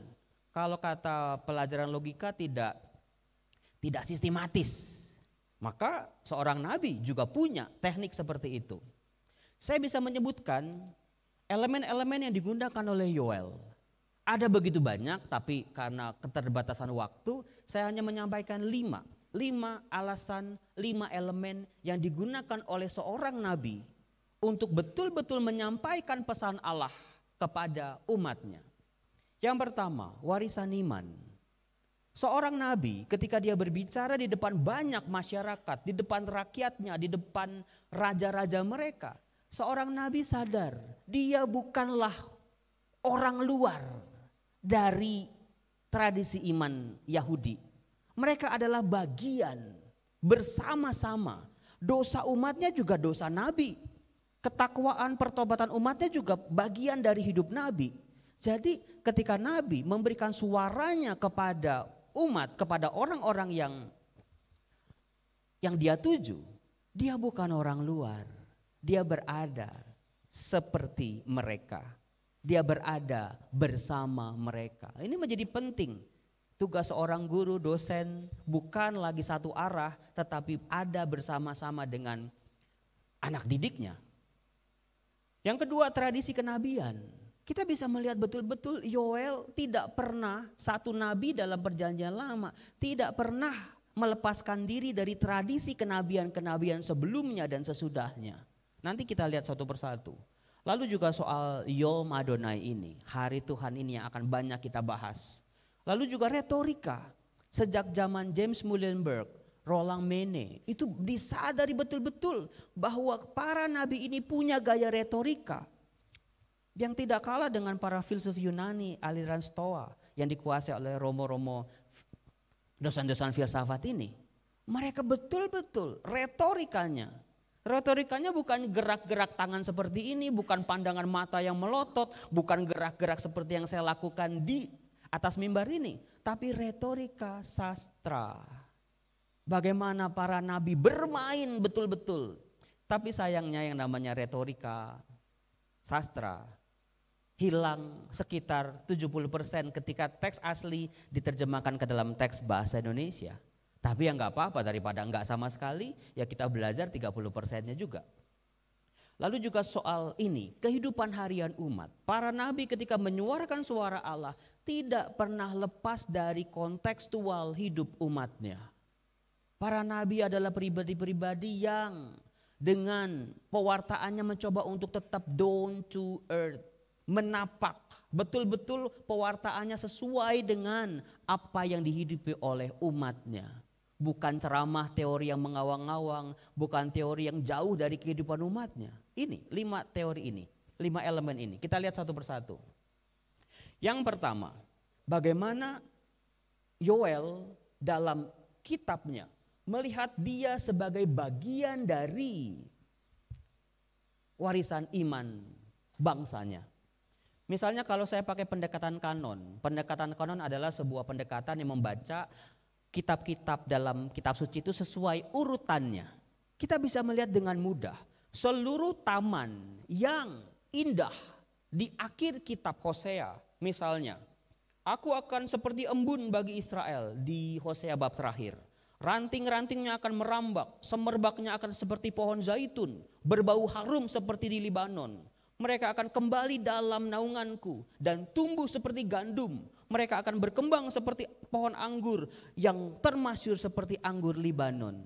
E: Kalau kata pelajaran logika tidak sistematis. Maka seorang nabi juga punya teknik seperti itu. Saya bisa menyebutkan elemen-elemen yang digunakan oleh Yoel. Ada begitu banyak, tapi karena keterbatasan waktu saya hanya menyampaikan 5 alasan, 5 elemen yang digunakan oleh seorang nabi untuk betul-betul menyampaikan pesan Allah kepada umatnya. Yang pertama, warisan iman. Seorang nabi ketika dia berbicara di depan banyak masyarakat, di depan rakyatnya, di depan raja-raja mereka, seorang nabi sadar dia bukanlah orang luar dari tradisi iman Yahudi. Mereka adalah bagian bersama-sama. Dosa umatnya juga dosa nabi. Ketakwaan pertobatan umatnya juga bagian dari hidup nabi. Jadi ketika nabi memberikan suaranya kepada umat, kepada orang-orang yang dia tuju, dia bukan orang luar. Dia berada seperti mereka. Dia berada bersama mereka. Ini menjadi penting. Tugas seorang guru, dosen bukan lagi satu arah, tetapi ada bersama-sama dengan anak didiknya. Yang kedua, tradisi kenabian. Kita bisa melihat betul-betul Yoel tidak pernah, satu nabi dalam perjanjian lama, tidak pernah melepaskan diri dari tradisi kenabian-kenabian sebelumnya dan sesudahnya. Nanti kita lihat satu persatu. Lalu juga soal Yom Adonai ini, hari Tuhan ini yang akan banyak kita bahas. Lalu juga retorika, sejak zaman James Muhlenberg, Roland Mene, itu disadari betul-betul bahwa para nabi ini punya gaya retorika yang tidak kalah dengan para filsuf Yunani aliran Stoa yang dikuasai oleh Romo-Romo dosen-dosen filsafat ini. Mereka betul-betul retorikanya bukan gerak-gerak tangan seperti ini, bukan pandangan mata yang melotot, bukan gerak-gerak seperti yang saya lakukan di atas mimbar ini, tapi retorika sastra. Bagaimana para nabi bermain betul-betul. Tapi sayangnya yang namanya retorika sastra hilang sekitar 70% ketika teks asli diterjemahkan ke dalam teks bahasa Indonesia. Tapi ya nggak apa-apa, daripada nggak sama sekali, ya kita belajar 30%-nya juga. Lalu juga soal ini, kehidupan harian umat. Para nabi ketika menyuarakan suara Allah tidak pernah lepas dari kontekstual hidup umatnya. Para nabi adalah pribadi-pribadi yang dengan pewartaannya mencoba untuk tetap down to earth. Menapak, betul-betul pewartaannya sesuai dengan apa yang dihidupi oleh umatnya. Bukan ceramah teori yang mengawang-awang, bukan teori yang jauh dari kehidupan umatnya. Ini 5 teori ini, 5 elemen ini. Kita lihat satu persatu. Yang pertama, bagaimana Yoel dalam kitabnya melihat dia sebagai bagian dari warisan iman bangsanya. Misalnya kalau saya pakai pendekatan kanon adalah sebuah pendekatan yang membaca kitab-kitab dalam kitab suci itu sesuai urutannya. Kita bisa melihat dengan mudah seluruh taman yang indah di akhir kitab Hosea. Misalnya, aku akan seperti embun bagi Israel di Hosea bab terakhir. Ranting-rantingnya akan merambak, semerbaknya akan seperti pohon zaitun, berbau harum seperti di Libanon. Mereka akan kembali dalam naunganku dan tumbuh seperti gandum. Mereka akan berkembang seperti pohon anggur yang termasyur seperti anggur Libanon.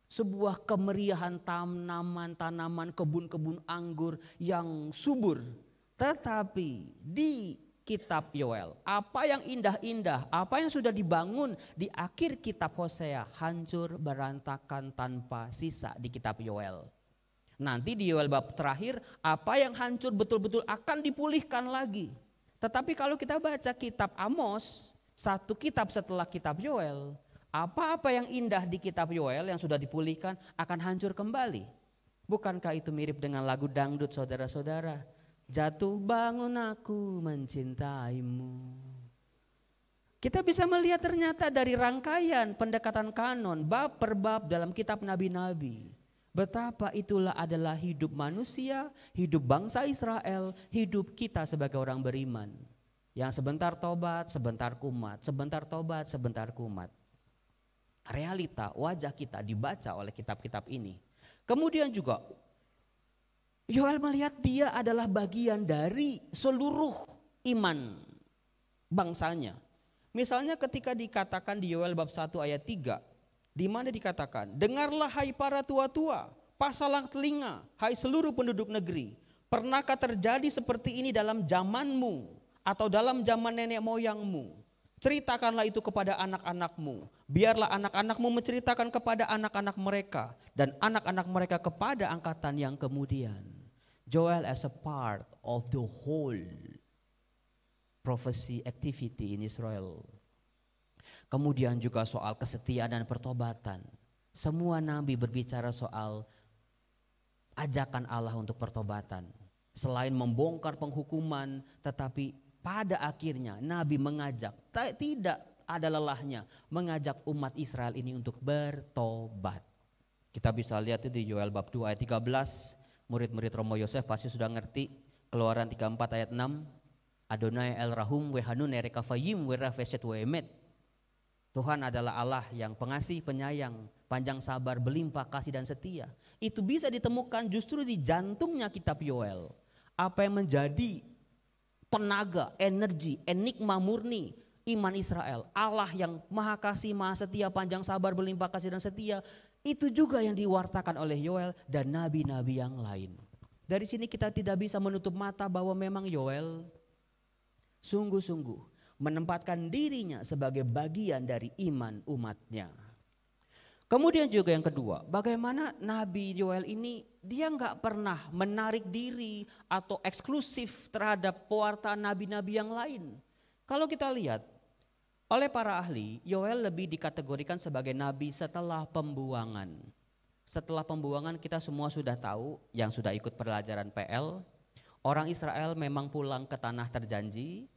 E: Sebuah kemeriahan tanaman-tanaman kebun-kebun anggur yang subur. Tetapi di kitab Yoel, apa yang indah-indah, apa yang sudah dibangun di akhir kitab Hosea hancur berantakan tanpa sisa di kitab Yoel. Nanti di Yoel bab terakhir, apa yang hancur betul-betul akan dipulihkan lagi. Tetapi kalau kita baca kitab Amos, satu kitab setelah kitab Yoel, apa-apa yang indah di kitab Yoel yang sudah dipulihkan akan hancur kembali. Bukankah itu mirip dengan lagu dangdut saudara-saudara? Jatuh bangun aku mencintaimu. Kita bisa melihat ternyata dari rangkaian pendekatan kanon bab per bab dalam kitab nabi-nabi, betapa itulah adalah hidup manusia, hidup bangsa Israel, hidup kita sebagai orang beriman. Yang sebentar tobat, sebentar kumat, sebentar tobat, sebentar kumat. Realita wajah kita dibaca oleh kitab-kitab ini. Kemudian juga Yoel melihat dia adalah bagian dari seluruh iman bangsanya. Misalnya ketika dikatakan di Yoel bab 1 ayat 3, di mana dikatakan, dengarlah hai para tua-tua, pasanglah telinga, hai seluruh penduduk negeri. Pernahkah terjadi seperti ini dalam zamanmu atau dalam zaman nenek moyangmu? Ceritakanlah itu kepada anak-anakmu. Biarlah anak-anakmu menceritakan kepada anak-anak mereka dan anak-anak mereka kepada angkatan yang kemudian. Joel as a part of the whole prophecy activity in Israel. Kemudian juga soal kesetiaan dan pertobatan. Semua nabi berbicara soal ajakan Allah untuk pertobatan. Selain membongkar penghukuman, tetapi pada akhirnya nabi mengajak, tidak ada lelahnya, mengajak umat Israel ini untuk bertobat. Kita bisa lihat itu di Yoel bab 2 ayat 13, murid-murid Romo Yosef pasti sudah ngerti. Keluaran 34 ayat 6, Adonai El Rahum wehanun erekafayim werafeset wemet. Tuhan adalah Allah yang pengasih, penyayang, panjang sabar, berlimpah kasih dan setia. Itu bisa ditemukan justru di jantungnya kitab Yoel. Apa yang menjadi tenaga, energi, enigma murni iman Israel. Allah yang maha kasih, maha setia, panjang sabar, berlimpah kasih dan setia. Itu juga yang diwartakan oleh Yoel dan nabi-nabi yang lain. Dari sini kita tidak bisa menutup mata bahwa memang Yoel sungguh-sungguh menempatkan dirinya sebagai bagian dari iman umatnya. Kemudian juga yang kedua, bagaimana Nabi Yoel ini dia nggak pernah menarik diri atau eksklusif terhadap pewartaan nabi-nabi yang lain. Kalau kita lihat oleh para ahli, Yoel lebih dikategorikan sebagai nabi setelah pembuangan. Setelah pembuangan kita semua sudah tahu, yang sudah ikut pelajaran PL, orang Israel memang pulang ke tanah terjanji.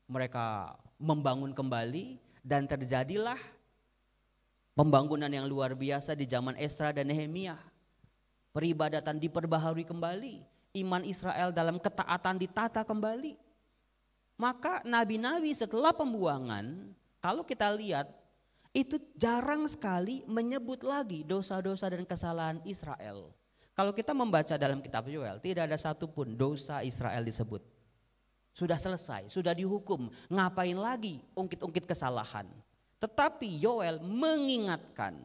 E: Mereka membangun kembali dan terjadilah pembangunan yang luar biasa di zaman Esra dan Nehemia. Peribadatan diperbaharui kembali, iman Israel dalam ketaatan ditata kembali. Maka nabi-nabi setelah pembuangan, kalau kita lihat itu jarang sekali menyebut lagi dosa-dosa dan kesalahan Israel. Kalau kita membaca dalam kitab Yoel, tidak ada satupun dosa Israel disebut. Sudah selesai, sudah dihukum, ngapain lagi ungkit-ungkit kesalahan. Tetapi Yoel mengingatkan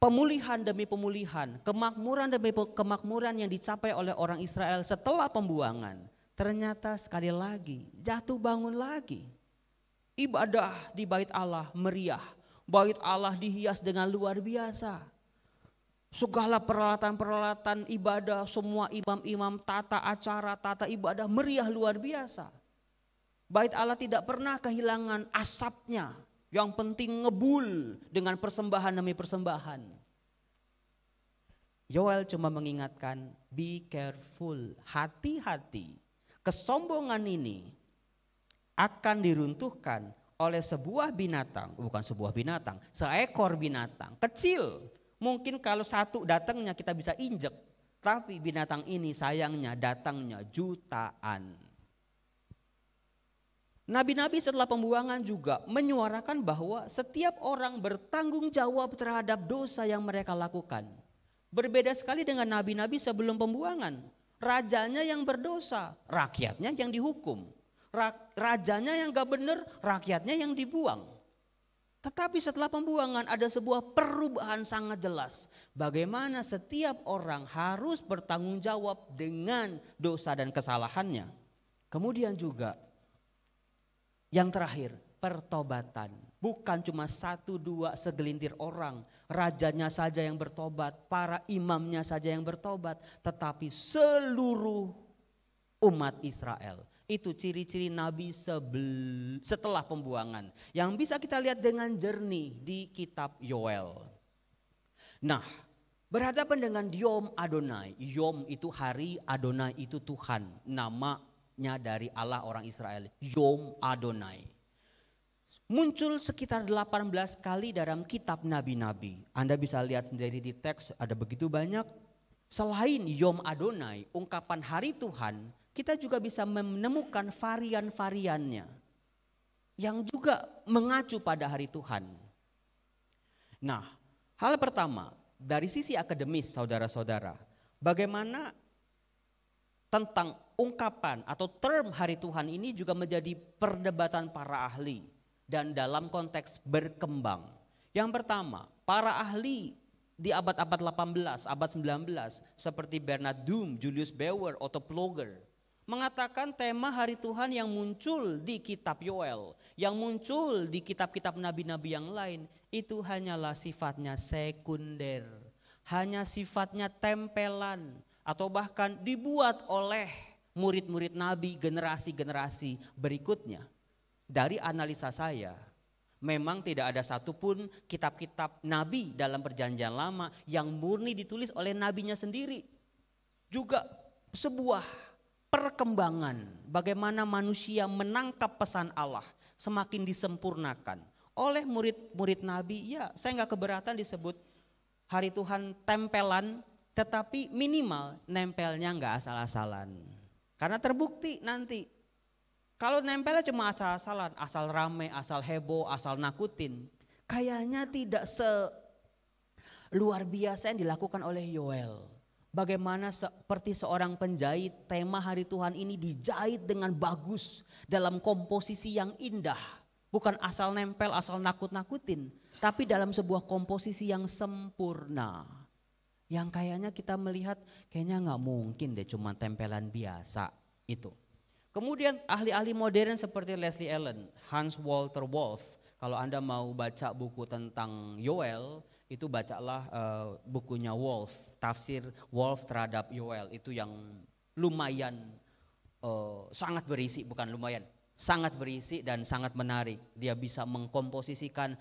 E: pemulihan demi pemulihan, kemakmuran demi kemakmuran yang dicapai oleh orang Israel setelah pembuangan. Ternyata sekali lagi jatuh bangun lagi. Ibadah di bait Allah meriah, bait Allah dihias dengan luar biasa. Segala peralatan-peralatan ibadah, semua imam-imam, tata acara, tata ibadah meriah luar biasa. Bait Allah tidak pernah kehilangan asapnya. Yang penting ngebul dengan persembahan demi persembahan. Yoel cuma mengingatkan, be careful, hati-hati. Kesombongan ini akan diruntuhkan oleh sebuah binatang, bukan sebuah binatang, seekor binatang kecil. Mungkin kalau satu datangnya kita bisa injek, tapi binatang ini sayangnya datangnya jutaan. Nabi-nabi setelah pembuangan juga menyuarakan bahwa setiap orang bertanggung jawab terhadap dosa yang mereka lakukan. Berbeda sekali dengan nabi-nabi sebelum pembuangan. Rajanya yang berdosa, rakyatnya yang dihukum. Rajanya yang gak benar, rakyatnya yang dibuang. Tetapi setelah pembuangan ada sebuah perubahan sangat jelas. Bagaimana setiap orang harus bertanggung jawab dengan dosa dan kesalahannya. Kemudian juga yang terakhir, pertobatan. Bukan cuma satu dua segelintir orang, rajanya saja yang bertobat, para imamnya saja yang bertobat, tetapi seluruh umat Israel. Itu ciri-ciri nabi setelah pembuangan yang bisa kita lihat dengan jernih di kitab Yoel. Nah, berhadapan dengan Yom Adonai. Yom itu hari, Adonai itu Tuhan. Namanya dari Allah orang Israel. Yom Adonai. Muncul sekitar 18 kali dalam kitab nabi-nabi. Anda bisa lihat sendiri di teks, ada begitu banyak. Selain Yom Adonai, ungkapan hari Tuhan, kita juga bisa menemukan varian-variannya yang juga mengacu pada hari Tuhan. Nah, hal pertama dari sisi akademis saudara-saudara, bagaimana tentang ungkapan atau term hari Tuhan ini juga menjadi perdebatan para ahli dan dalam konteks berkembang. Yang pertama, para ahli di abad-abad 18, abad 19 seperti Bernard Doom, Julius Baur, Otto Ploger mengatakan tema hari Tuhan yang muncul di kitab Yoel, yang muncul di kitab-kitab nabi-nabi yang lain, itu hanyalah sifatnya sekunder, hanya sifatnya tempelan, atau bahkan dibuat oleh murid-murid nabi generasi-generasi berikutnya. Dari analisa saya, memang tidak ada satupun kitab-kitab nabi dalam perjanjian lama yang murni ditulis oleh nabinya sendiri. Juga sebuah perkembangan bagaimana manusia menangkap pesan Allah semakin disempurnakan oleh murid-murid nabi. Ya, saya nggak keberatan disebut hari Tuhan tempelan, tetapi minimal nempelnya nggak asal-asalan. Karena terbukti nanti kalau nempelnya cuma asal-asalan, asal rame, asal heboh, asal nakutin, kayaknya tidak luar biasa yang dilakukan oleh Yoel. Bagaimana seperti seorang penjahit, tema hari Tuhan ini dijahit dengan bagus dalam komposisi yang indah. Bukan asal nempel, asal nakut-nakutin, tapi dalam sebuah komposisi yang sempurna. Yang kayaknya kita melihat kayaknya nggak mungkin deh cuma tempelan biasa itu. Kemudian ahli-ahli modern seperti Leslie Allen, Hans Walter Wolff, kalau Anda mau baca buku tentang Yoel, itu bacalah bukunya Wolff, tafsir Wolff terhadap Yoel, itu yang lumayan sangat berisi, bukan lumayan, sangat berisi dan sangat menarik. Dia bisa mengkomposisikan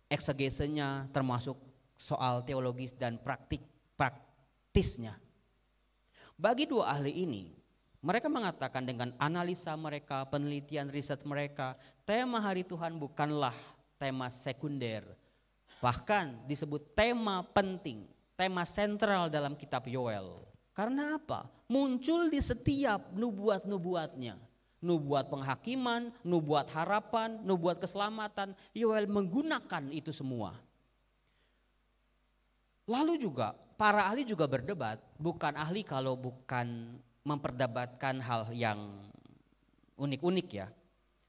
E: eksegesenya termasuk soal teologis dan praktisnya. Bagi dua ahli ini, mereka mengatakan dengan analisa mereka, penelitian riset mereka, tema hari Tuhan bukanlah tema sekunder, bahkan disebut tema penting, tema sentral dalam kitab Yoel. Karena apa? Muncul di setiap nubuat-nubuatnya. Nubuat penghakiman, nubuat harapan, nubuat keselamatan. Yoel menggunakan itu semua. Lalu juga para ahli juga berdebat, bukan ahli kalau bukan memperdebatkan hal yang unik-unik ya.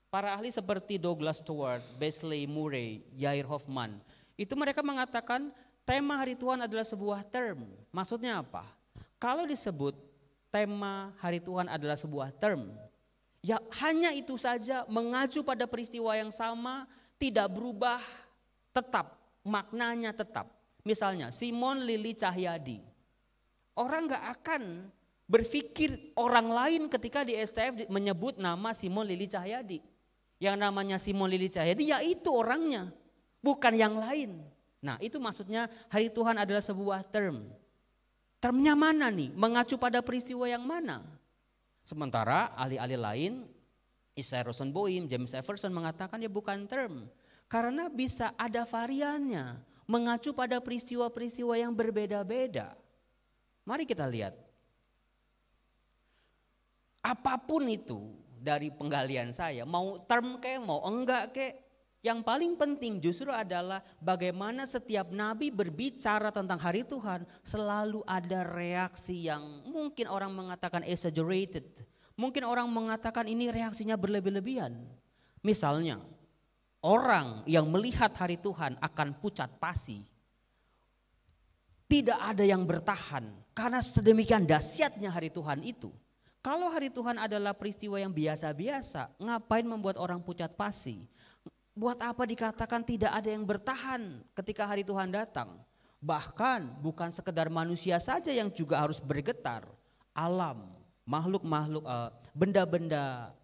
E: Para ahli seperti Douglas Stewart, Beasley Murray, Yair Hoffman, itu mereka mengatakan tema hari Tuhan adalah sebuah term. Maksudnya apa? Kalau disebut tema hari Tuhan adalah sebuah term, ya hanya itu saja, mengacu pada peristiwa yang sama, tidak berubah, tetap, maknanya tetap. Misalnya Simon Lili Cahyadi, orang gak akan berpikir orang lain ketika di STF menyebut nama Simon Lili Cahyadi. Yang namanya Simon Lili Cahyadi ya itu orangnya, bukan yang lain. Nah itu maksudnya hari Tuhan adalah sebuah term. Termnya mana nih? Mengacu pada peristiwa yang mana? Sementara ahli-ahli lain, Isaiah Rosenboim, James Everson mengatakan ya bukan term. Karena bisa ada variannya, mengacu pada peristiwa-peristiwa yang berbeda-beda. Mari kita lihat. Apapun itu dari penggalian saya, mau term kek, mau enggak kek, yang paling penting justru adalah bagaimana setiap nabi berbicara tentang hari Tuhan selalu ada reaksi yang mungkin orang mengatakan exaggerated, mungkin orang mengatakan ini reaksinya berlebih-lebihan. Misalnya orang yang melihat hari Tuhan akan pucat pasi, tidak ada yang bertahan karena sedemikian dahsyatnya hari Tuhan itu. Kalau hari Tuhan adalah peristiwa yang biasa-biasa, ngapain membuat orang pucat pasi? Buat apa dikatakan tidak ada yang bertahan ketika hari Tuhan datang? Bahkan bukan sekedar manusia saja yang juga harus bergetar. Alam, makhluk-makhluk, benda-benda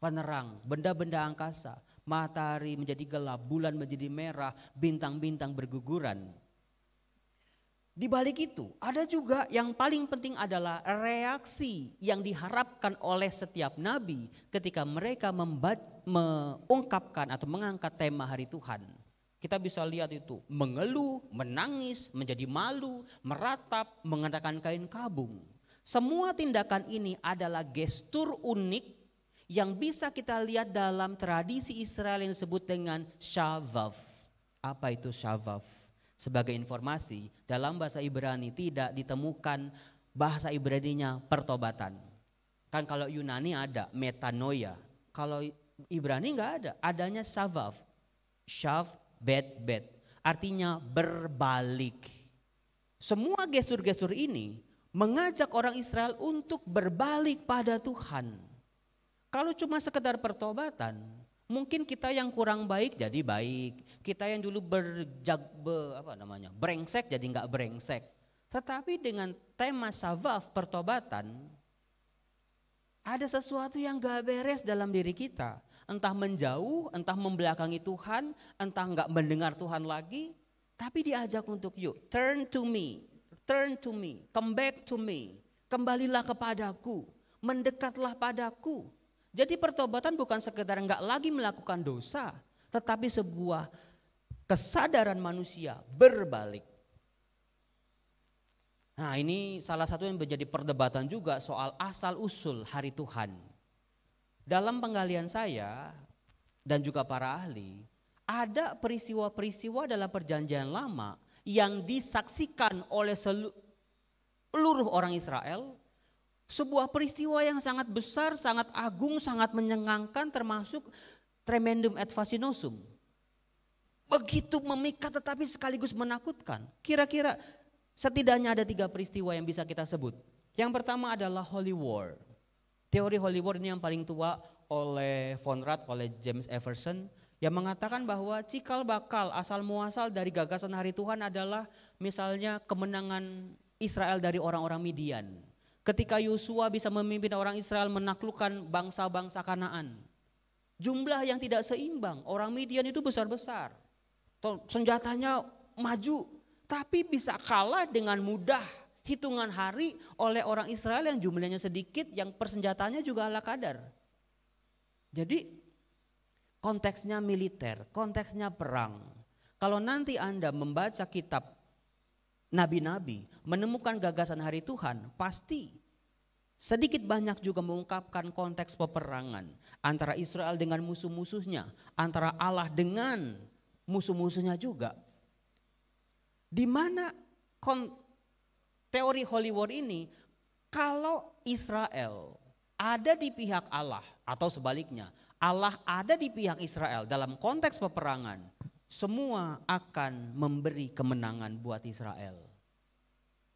E: penerang, benda-benda angkasa, matahari menjadi gelap, bulan menjadi merah, bintang-bintang berguguran. Di balik itu ada juga yang paling penting adalah reaksi yang diharapkan oleh setiap nabi ketika mereka mengungkapkan atau mengangkat tema hari Tuhan. Kita bisa lihat itu mengeluh, menangis, menjadi malu, meratap, mengenakan kain kabung. Semua tindakan ini adalah gestur unik yang bisa kita lihat dalam tradisi Israel yang disebut dengan Shavav. Apa itu Shavav? Sebagai informasi, dalam bahasa Ibrani tidak ditemukan bahasa Ibraninya pertobatan. Kan kalau Yunani ada metanoia, kalau Ibrani enggak ada, adanya Shavav. Shav, bet. Artinya berbalik. Semua gestur-gestur ini mengajak orang Israel untuk berbalik pada Tuhan. Kalau cuma sekedar pertobatan, mungkin kita yang kurang baik jadi baik, kita yang dulu brengsek jadi enggak brengsek. Tetapi dengan tema Shavav pertobatan, ada sesuatu yang enggak beres dalam diri kita. Entah menjauh, entah membelakangi Tuhan, entah enggak mendengar Tuhan lagi, tapi diajak untuk yuk, turn to me, come back to me, kembalilah kepadaku, mendekatlah padaku. Jadi pertobatan bukan sekedar enggak lagi melakukan dosa, tetapi sebuah kesadaran manusia berbalik. Nah, ini salah satu yang menjadi perdebatan juga soal asal usul hari Tuhan. Dalam penggalian saya dan juga para ahli, ada peristiwa-peristiwa dalam perjanjian lama yang disaksikan oleh seluruh orang Israel. Sebuah peristiwa yang sangat besar, sangat agung, sangat menyengangkan, termasuk tremendum et fascinosum. Begitu memikat tetapi sekaligus menakutkan. Kira-kira setidaknya ada 3 peristiwa yang bisa kita sebut. Yang pertama adalah Holy War. Teori Holy War ini yang paling tua oleh Von Rad, oleh James Everson, yang mengatakan bahwa cikal bakal asal muasal dari gagasan hari Tuhan adalah misalnya kemenangan Israel dari orang-orang Midian. Ketika Yosua bisa memimpin orang Israel menaklukkan bangsa-bangsa Kanaan. Jumlah yang tidak seimbang, orang Midian itu besar-besar. Senjatanya maju, tapi bisa kalah dengan mudah hitungan hari oleh orang Israel yang jumlahnya sedikit, yang persenjatanya juga ala kadar. Jadi konteksnya militer, konteksnya perang. Kalau nanti Anda membaca kitab nabi-nabi, menemukan gagasan hari Tuhan, pasti sedikit banyak juga mengungkapkan konteks peperangan antara Israel dengan musuh-musuhnya, antara Allah dengan musuh-musuhnya juga. Di mana teori Holy War ini, kalau Israel ada di pihak Allah atau sebaliknya, Allah ada di pihak Israel dalam konteks peperangan, semua akan memberi kemenangan buat Israel.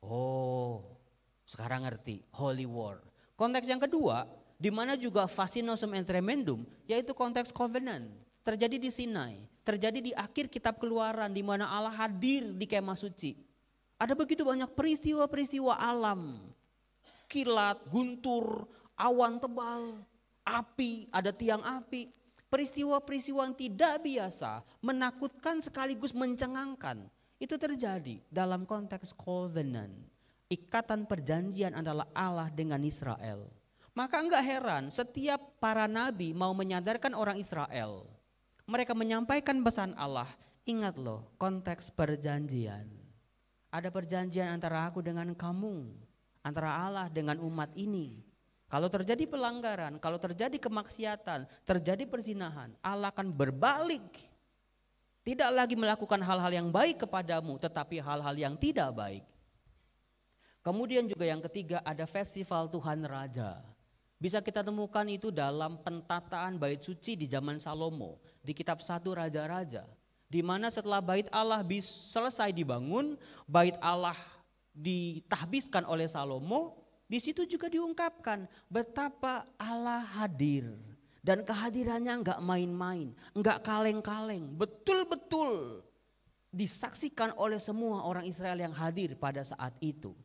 E: Oh, sekarang ngerti Holy War. Konteks yang kedua, di mana juga fascinosum et tremendum, yaitu konteks covenant. Terjadi di Sinai, terjadi di akhir kitab Keluaran di mana Allah hadir di kemah suci. Ada begitu banyak peristiwa-peristiwa alam. Kilat, guntur, awan tebal, api, ada tiang api. Peristiwa-peristiwa yang tidak biasa, menakutkan sekaligus mencengangkan. Itu terjadi dalam konteks covenant. Ikatan perjanjian adalah Allah dengan Israel. Maka enggak heran setiap para nabi mau menyadarkan orang Israel. Mereka menyampaikan pesan Allah, ingat loh konteks perjanjian. Ada perjanjian antara aku dengan kamu, antara Allah dengan umat ini. Kalau terjadi pelanggaran, kalau terjadi kemaksiatan, terjadi perzinahan, Allah akan berbalik. Tidak lagi melakukan hal-hal yang baik kepadamu, tetapi hal-hal yang tidak baik. Kemudian juga yang ketiga ada festival Tuhan Raja. Bisa kita temukan itu dalam pentataan bait suci di zaman Salomo, di kitab 1 Raja-Raja. Di mana setelah bait Allah selesai dibangun, bait Allah ditahbiskan oleh Salomo, di situ juga diungkapkan betapa Allah hadir. Dan kehadirannya enggak main-main, enggak kaleng-kaleng, betul-betul disaksikan oleh semua orang Israel yang hadir pada saat itu.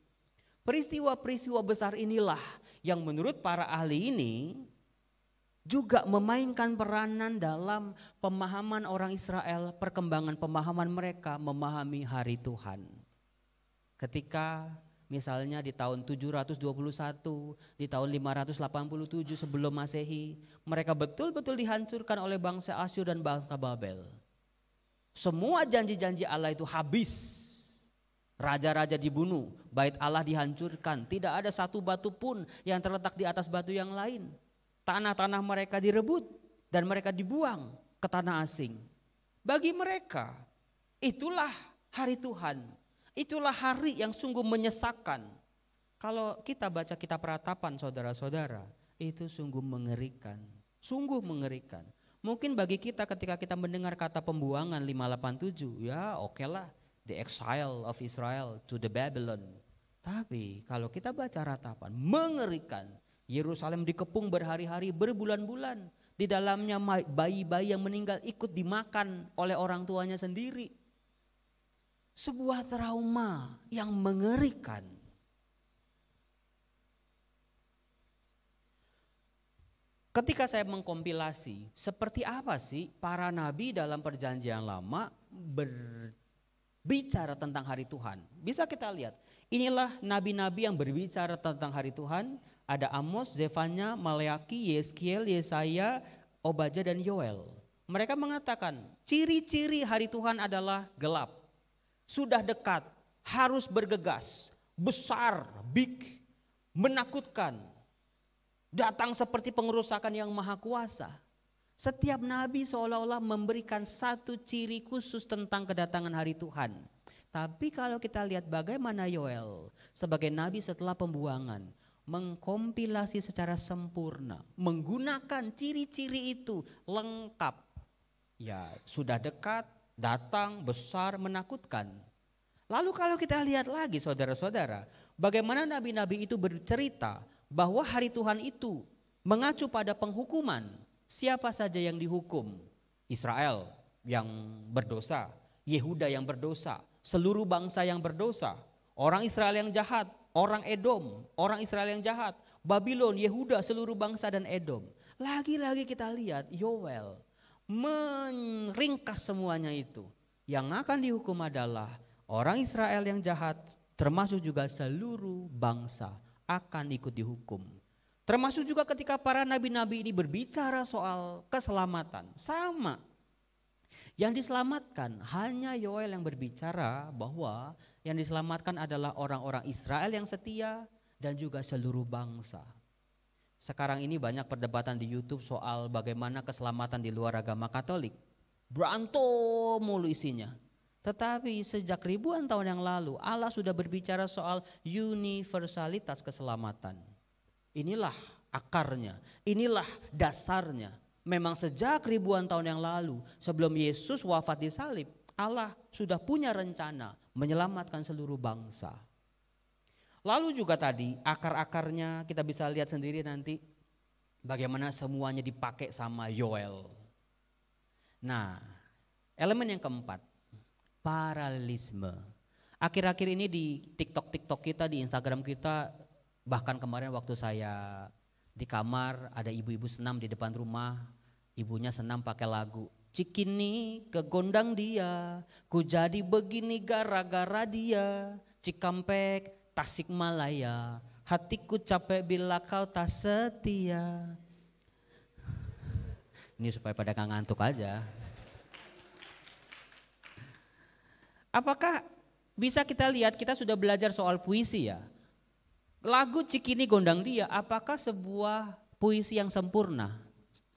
E: Peristiwa-peristiwa besar inilah yang menurut para ahli ini juga memainkan peranan dalam pemahaman orang Israel, perkembangan pemahaman mereka memahami hari Tuhan. Ketika misalnya di tahun 721, di tahun 587 sebelum Masehi, mereka betul-betul dihancurkan oleh bangsa Asyur dan bangsa Babel. Semua janji-janji Allah itu habis. Raja-raja dibunuh, bait Allah dihancurkan, tidak ada satu batu pun yang terletak di atas batu yang lain. Tanah-tanah mereka direbut dan mereka dibuang ke tanah asing. Bagi mereka, itulah hari Tuhan. Itulah hari yang sungguh menyesakan. Kalau kita baca kitab Ratapan saudara-saudara, itu sungguh mengerikan. Sungguh mengerikan. Mungkin bagi kita ketika kita mendengar kata pembuangan 587, ya oke lah. The exile of Israel to the Babylon. Tapi kalau kita baca Ratapan, mengerikan. Yerusalem dikepung berhari-hari, berbulan-bulan. Di dalamnya bayi-bayi yang meninggal ikut dimakan oleh orang tuanya sendiri. Sebuah trauma yang mengerikan. Ketika saya mengkompilasi, seperti apa sih para nabi dalam perjanjian lama berbicara tentang hari Tuhan. Bisa kita lihat, inilah nabi-nabi yang berbicara tentang hari Tuhan. Ada Amos, Zefanya, Maleaki, Yeskiel, Yesaya, Obadja dan Yoel. Mereka mengatakan ciri-ciri hari Tuhan adalah gelap, sudah dekat, harus bergegas, besar, big, menakutkan, datang seperti pengerusakan yang maha kuasa. Setiap nabi seolah-olah memberikan satu ciri khusus tentang kedatangan hari Tuhan. Tapi kalau kita lihat bagaimana Yoel sebagai nabi setelah pembuangan mengkompilasi secara sempurna, menggunakan ciri-ciri itu lengkap. Ya, sudah dekat, datang, besar, menakutkan. Lalu kalau kita lihat lagi saudara-saudara, bagaimana nabi-nabi itu bercerita bahwa hari Tuhan itu mengacu pada penghukuman. Siapa saja yang dihukum? Israel yang berdosa, Yehuda yang berdosa, seluruh bangsa yang berdosa, orang Israel yang jahat, orang Edom, orang Israel yang jahat, Babylon, Yehuda, seluruh bangsa dan Edom. Lagi-lagi kita lihat Yoel meringkas semuanya itu. Yang akan dihukum adalah orang Israel yang jahat, termasuk juga seluruh bangsa akan ikut dihukum. Termasuk juga ketika para nabi-nabi ini berbicara soal keselamatan. Sama. Yang diselamatkan hanya Yoel yang berbicara bahwa yang diselamatkan adalah orang-orang Israel yang setia dan juga seluruh bangsa. Sekarang ini banyak perdebatan di YouTube soal bagaimana keselamatan di luar agama Katolik. Berantem mulu isinya. Tetapi sejak ribuan tahun yang lalu Allah sudah berbicara soal universalitas keselamatan. Inilah akarnya, inilah dasarnya. Memang sejak ribuan tahun yang lalu sebelum Yesus wafat di salib, Allah sudah punya rencana menyelamatkan seluruh bangsa. Lalu juga tadi akar-akarnya kita bisa lihat sendiri nanti bagaimana semuanya dipakai sama Yoel. Nah, elemen yang keempat, paralelisme. Akhir-akhir ini di TikTok kita, di Instagram kita, bahkan kemarin waktu saya di kamar ada ibu-ibu senam di depan rumah, ibunya senam pakai lagu. Cikini kegondang dia, ku jadi begini gara-gara dia. Cikampek, Tasikmalaya, hatiku capek bila kau tak setia. Ini supaya pada gak ngantuk aja. Apakah bisa kita lihat, kita sudah belajar soal puisi ya. Lagu Cikini Gondang Dia apakah sebuah puisi yang sempurna?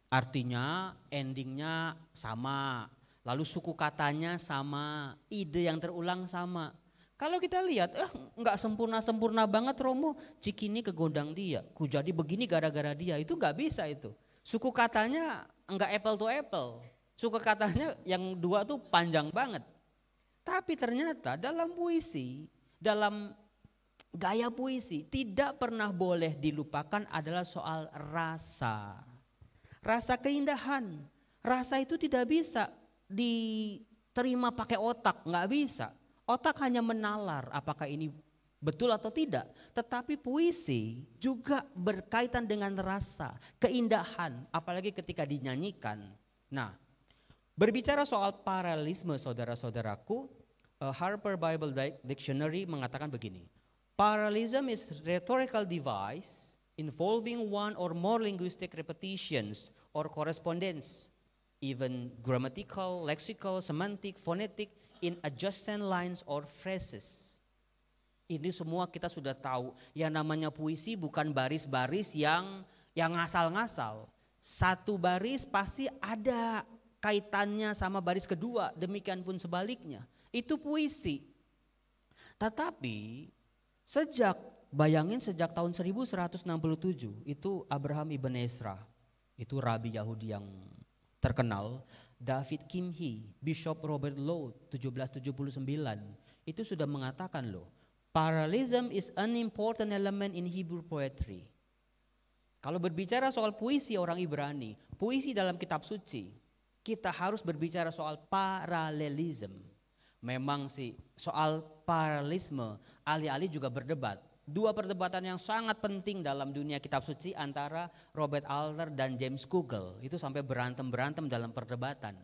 E: Artinya endingnya sama, lalu suku katanya sama, ide yang terulang sama. Kalau kita lihat enggak sempurna-sempurna banget Romo, Cikini ke Gondang Dia, ku jadi begini gara-gara dia, itu enggak bisa itu. Suku katanya enggak apple to apple, suku katanya yang dua tuh panjang banget. Tapi ternyata dalam puisi, dalam gaya puisi tidak pernah boleh dilupakan adalah soal rasa. Rasa keindahan. Rasa itu tidak bisa diterima pakai otak, nggak bisa. Otak hanya menalar apakah ini betul atau tidak. Tetapi puisi juga berkaitan dengan rasa, keindahan, apalagi ketika dinyanyikan. Nah, berbicara soal paralelisme saudara-saudaraku, Harper Bible Dictionary mengatakan begini. Parallelism is rhetorical device involving one or more linguistic repetitions or correspondence, even grammatical, lexical, semantic, phonetic in adjacent lines or phrases. Ini semua kita sudah tahu. Yang namanya puisi bukan baris-baris yang ngasal-ngasal. Satu baris pasti ada kaitannya sama baris kedua, demikian pun sebaliknya. Itu puisi. Tetapi bayangin sejak tahun 1167 itu Abraham Ibn Ezra, itu rabi Yahudi yang terkenal, David Kimhi, Bishop Robert Lowe 1779 itu sudah mengatakan loh, parallelism is an important element in Hebrew poetry. Kalau berbicara soal puisi orang Ibrani, puisi dalam kitab suci, kita harus berbicara soal paralelism. Memang sih soal paralelisme ahli-ahli juga berdebat. Dua perdebatan yang sangat penting dalam dunia kitab suci antara Robert Alter dan James Kugel. Itu sampai berantem-berantem dalam perdebatan.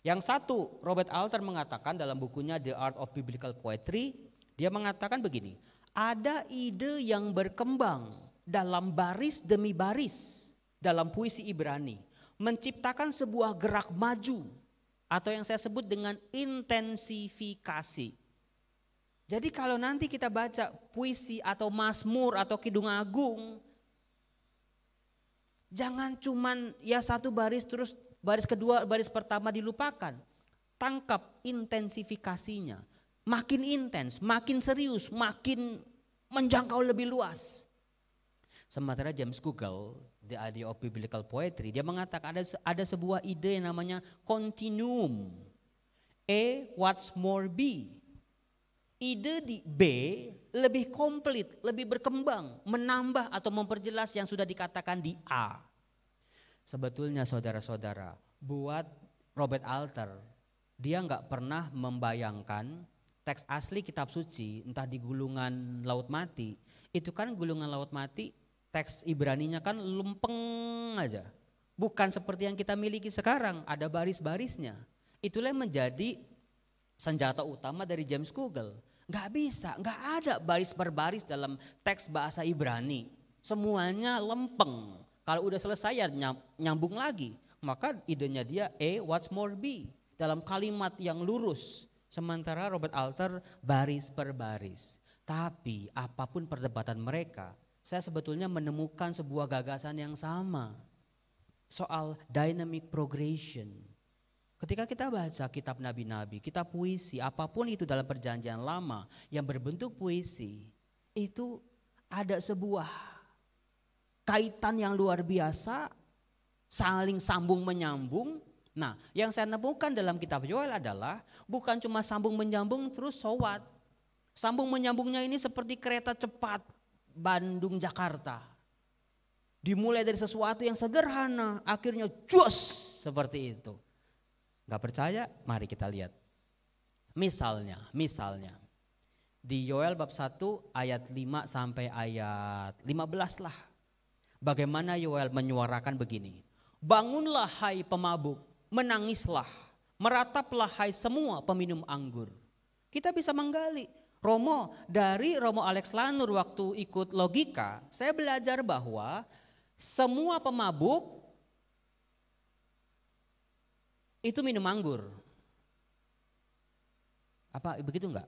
E: Yang satu, Robert Alter mengatakan dalam bukunya The Art of Biblical Poetry, dia mengatakan begini, ada ide yang berkembang dalam baris demi baris dalam puisi Ibrani, menciptakan sebuah gerak maju atau yang saya sebut dengan intensifikasi. Jadi kalau nanti kita baca puisi atau Mazmur atau Kidung Agung, jangan cuman ya satu baris terus baris kedua, baris pertama dilupakan. Tangkap intensifikasinya. Makin intens, makin serius, makin menjangkau lebih luas. Sementara James Kugel, The Idea of Biblical Poetry, dia mengatakan ada sebuah ide yang namanya continuum. What's more B. Ide di B lebih komplit, lebih berkembang, menambah atau memperjelas yang sudah dikatakan di A. Sebetulnya saudara-saudara, buat Robert Alter, dia nggak pernah membayangkan teks asli kitab suci, entah di gulungan Laut Mati, itu kan gulungan Laut Mati, teks Ibraninya kan lempeng aja. Bukan seperti yang kita miliki sekarang, ada baris-barisnya. Itulah yang menjadi senjata utama dari James Kugel. Gak bisa, gak ada baris per baris dalam teks bahasa Ibrani. Semuanya lempeng. Kalau udah selesai ya nyambung lagi. Maka idenya dia what's more B. Dalam kalimat yang lurus. Sementara Robert Alter baris per baris. Tapi apapun perdebatan mereka, saya sebetulnya menemukan sebuah gagasan yang sama. Soal dynamic progression. Ketika kita baca kitab nabi-nabi, kitab puisi, apapun itu dalam perjanjian lama yang berbentuk puisi, itu ada sebuah kaitan yang luar biasa, saling sambung menyambung. Nah, yang saya nemukan dalam kitab Yoel adalah bukan cuma sambung menyambung terus sowat. Sambung menyambungnya ini seperti kereta cepat Bandung Jakarta. Dimulai dari sesuatu yang sederhana, akhirnya jos seperti itu. Gak percaya? Mari kita lihat. Misalnya di Yoel bab 1 ayat 5 sampai ayat 15 lah. Bagaimana Yoel menyuarakan begini. Bangunlah hai pemabuk, menangislah, merataplah hai semua peminum anggur. Kita bisa menggali. Dari Romo Alex Lanur waktu ikut logika, saya belajar bahwa semua pemabuk itu minum anggur. Apa begitu enggak?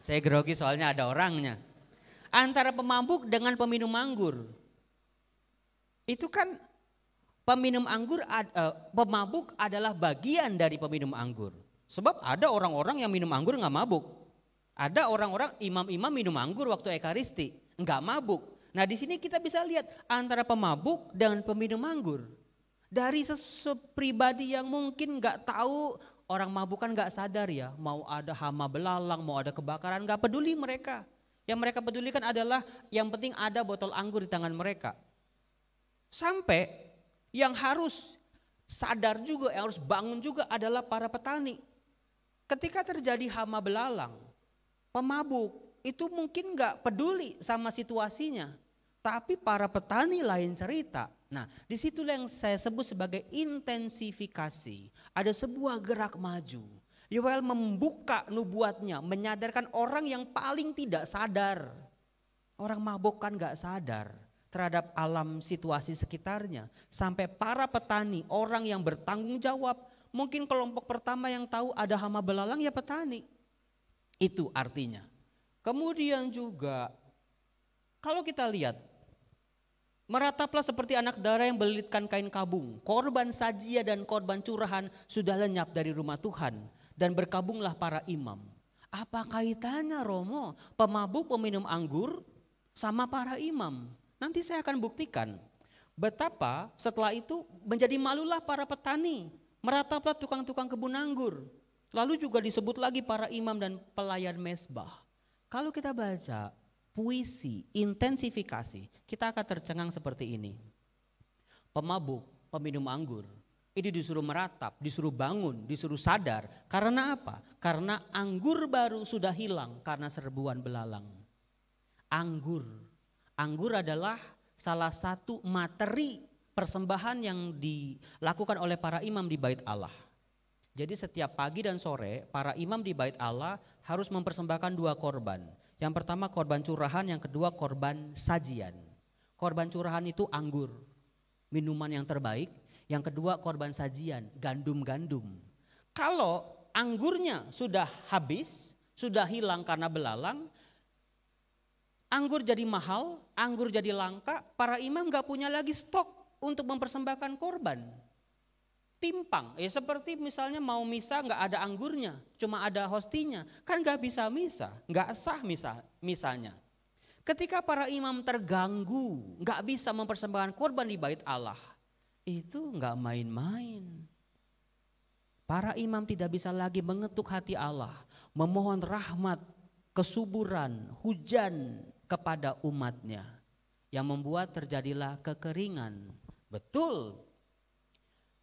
E: Saya grogi soalnya ada orangnya. Antara pemabuk dengan peminum anggur. Itu kan pemabuk adalah bagian dari peminum anggur. Sebab ada orang-orang yang minum anggur enggak mabuk. Ada orang-orang imam-imam minum anggur waktu ekaristi, enggak mabuk. Nah, di sini kita bisa lihat antara pemabuk dan peminum anggur. Dari sepribadi yang mungkin gak tahu, orang mabuk kan gak sadar ya, mau ada hama belalang, mau ada kebakaran, gak peduli mereka. Yang mereka pedulikan adalah yang penting ada botol anggur di tangan mereka. Sampai yang harus sadar juga, yang harus bangun juga adalah para petani. Ketika terjadi hama belalang, Pemabuk itu mungkin nggak peduli sama situasinya, tapi para petani lain cerita. Nah, disitulah yang saya sebut sebagai intensifikasi. Ada sebuah gerak maju. Yoel membuka nubuatnya, menyadarkan orang yang paling tidak sadar. Orang mabuk kan nggak sadar terhadap alam situasi sekitarnya. Sampai para petani, orang yang bertanggung jawab, mungkin kelompok pertama yang tahu ada hama belalang ya petani. Itu artinya. Kemudian juga kalau kita lihat, merataplah seperti anak darah yang belitkan kain kabung. Korban sajia dan korban curahan sudah lenyap dari rumah Tuhan. Dan berkabunglah para imam. Apa kaitannya Romo? Pemabuk peminum anggur sama para imam. Nanti saya akan buktikan. Betapa setelah itu menjadi malulah para petani. Merataplah tukang-tukang kebun anggur. Lalu juga disebut lagi para imam dan pelayan mezbah. Kalau kita baca puisi, intensifikasi, kita akan tercengang seperti ini. Pemabuk, peminum anggur, ini disuruh meratap, disuruh bangun, disuruh sadar. Karena apa? Karena anggur baru sudah hilang karena serbuan belalang. Anggur adalah salah satu materi persembahan yang dilakukan oleh para imam di Bait Allah. Jadi setiap pagi dan sore para imam di Bait Allah harus mempersembahkan 2 korban. Yang pertama korban curahan, yang kedua korban sajian. Korban curahan itu anggur, minuman yang terbaik. Yang kedua korban sajian, gandum-gandum. Kalau anggurnya sudah habis, sudah hilang karena belalang, anggur jadi mahal, anggur jadi langka, para imam gak punya lagi stok untuk mempersembahkan korban. Timpang, ya seperti misalnya mau misa gak ada anggurnya, cuma ada hostinya, kan gak bisa misa, gak sah misanya. Ketika para imam terganggu, gak bisa mempersembahkan korban di Bait Allah, itu gak main-main. Para imam tidak bisa lagi mengetuk hati Allah, memohon rahmat, kesuburan, hujan kepada umatnya, yang membuat terjadilah kekeringan. Betul,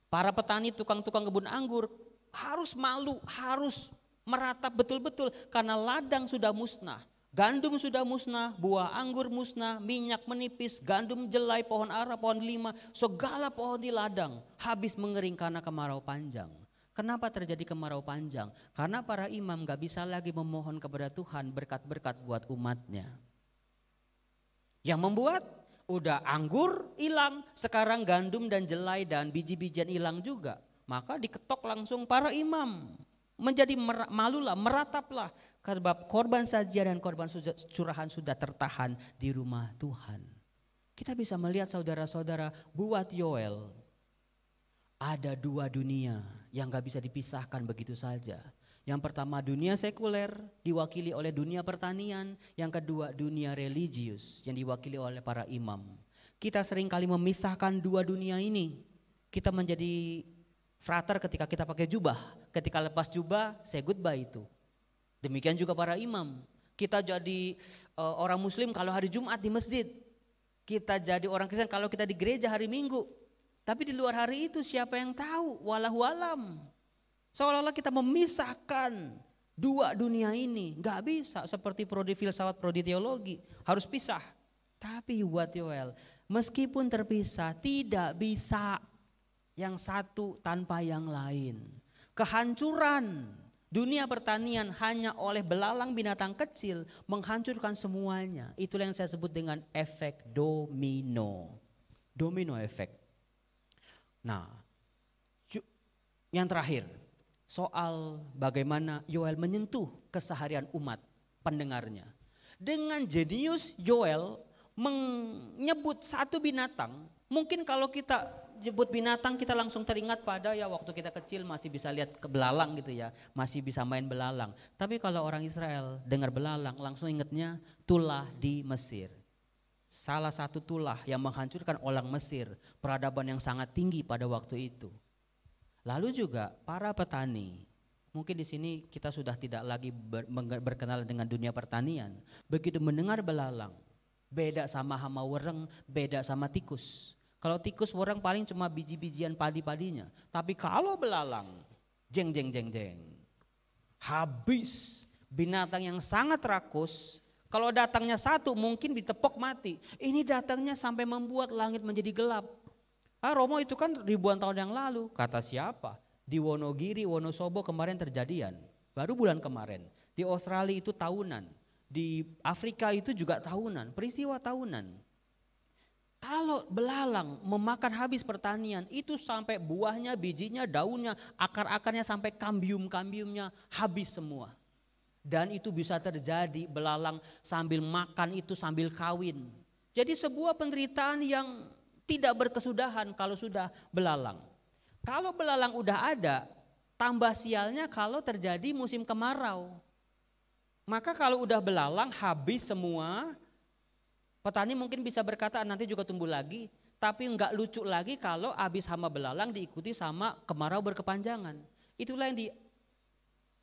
E: para petani tukang-tukang kebun anggur harus malu, harus meratap betul-betul karena ladang sudah musnah. Gandum sudah musnah, buah anggur musnah, minyak menipis, gandum jelai, pohon ara, pohon delima, segala pohon di ladang habis mengering karena kemarau panjang. Kenapa terjadi kemarau panjang? Karena para imam gak bisa lagi memohon kepada Tuhan berkat-berkat buat umatnya. Yang membuat udah anggur hilang, sekarang gandum dan jelai dan biji-bijian hilang juga. Maka diketok langsung para imam. Menjadi malulah, merataplah. Sebab korban sajian dan korban curahan sudah tertahan di rumah Tuhan. Kita bisa melihat saudara-saudara, buat Yoel ada 2 dunia yang gak bisa dipisahkan begitu saja. Yang pertama dunia sekuler diwakili oleh dunia pertanian. Yang kedua dunia religius yang diwakili oleh para imam. Kita seringkali memisahkan 2 dunia ini. Kita menjadi frater ketika kita pakai jubah. Ketika lepas jubah say goodbye itu. Demikian juga para imam. Kita jadi orang muslim kalau hari Jumat di masjid. Kita jadi orang Kristen kalau kita di gereja hari Minggu. Tapi di luar hari itu siapa yang tahu? Wallahu alam. Seolah-olah kita memisahkan 2 dunia ini. Gak bisa seperti prodi filsafat, prodi teologi. Harus pisah. Tapi buat Yoel, meskipun terpisah tidak bisa yang satu tanpa yang lain. Kehancuran dunia pertanian hanya oleh belalang binatang kecil menghancurkan semuanya. Itulah yang saya sebut dengan efek domino. Domino efek. Nah, yang terakhir. Soal bagaimana Yoel menyentuh keseharian umat pendengarnya. Dengan jenius Yoel menyebut satu binatang. Mungkin kalau kita nyebut binatang kita langsung teringat pada ya waktu kita kecil masih bisa lihat ke belalang gitu ya. Masih bisa main belalang. Tapi kalau orang Israel dengar belalang langsung ingatnya tulah di Mesir. Salah satu tulah yang menghancurkan orang Mesir. Peradaban yang sangat tinggi pada waktu itu. Lalu juga para petani, mungkin di sini kita sudah tidak lagi berkenalan dengan dunia pertanian. Begitu mendengar belalang, beda sama hama wereng, beda sama tikus. Kalau tikus wereng paling cuma biji-bijian padi-padinya. Tapi kalau belalang, jeng. Habis Binatang yang sangat rakus, kalau datangnya satu mungkin ditepok mati. Ini datangnya sampai membuat langit menjadi gelap. Romo itu kan ribuan tahun yang lalu. Kata siapa? Di Wonogiri, Wonosobo kemarin terjadian. Baru bulan kemarin. Di Australia itu tahunan. Di Afrika itu juga tahunan. Peristiwa tahunan. Kalau belalang memakan habis pertanian, itu sampai buahnya, bijinya, daunnya, akar-akarnya sampai kambium-kambiumnya habis semua. Dan itu bisa terjadi belalang sambil makan itu sambil kawin. Jadi sebuah penderitaan yang tidak berkesudahan kalau sudah belalang. Kalau belalang udah ada, tambah sialnya kalau terjadi musim kemarau. Maka kalau udah belalang habis semua, petani mungkin bisa berkata nanti juga tumbuh lagi, tapi enggak lucu lagi kalau habis hama belalang diikuti sama kemarau berkepanjangan. Itulah yang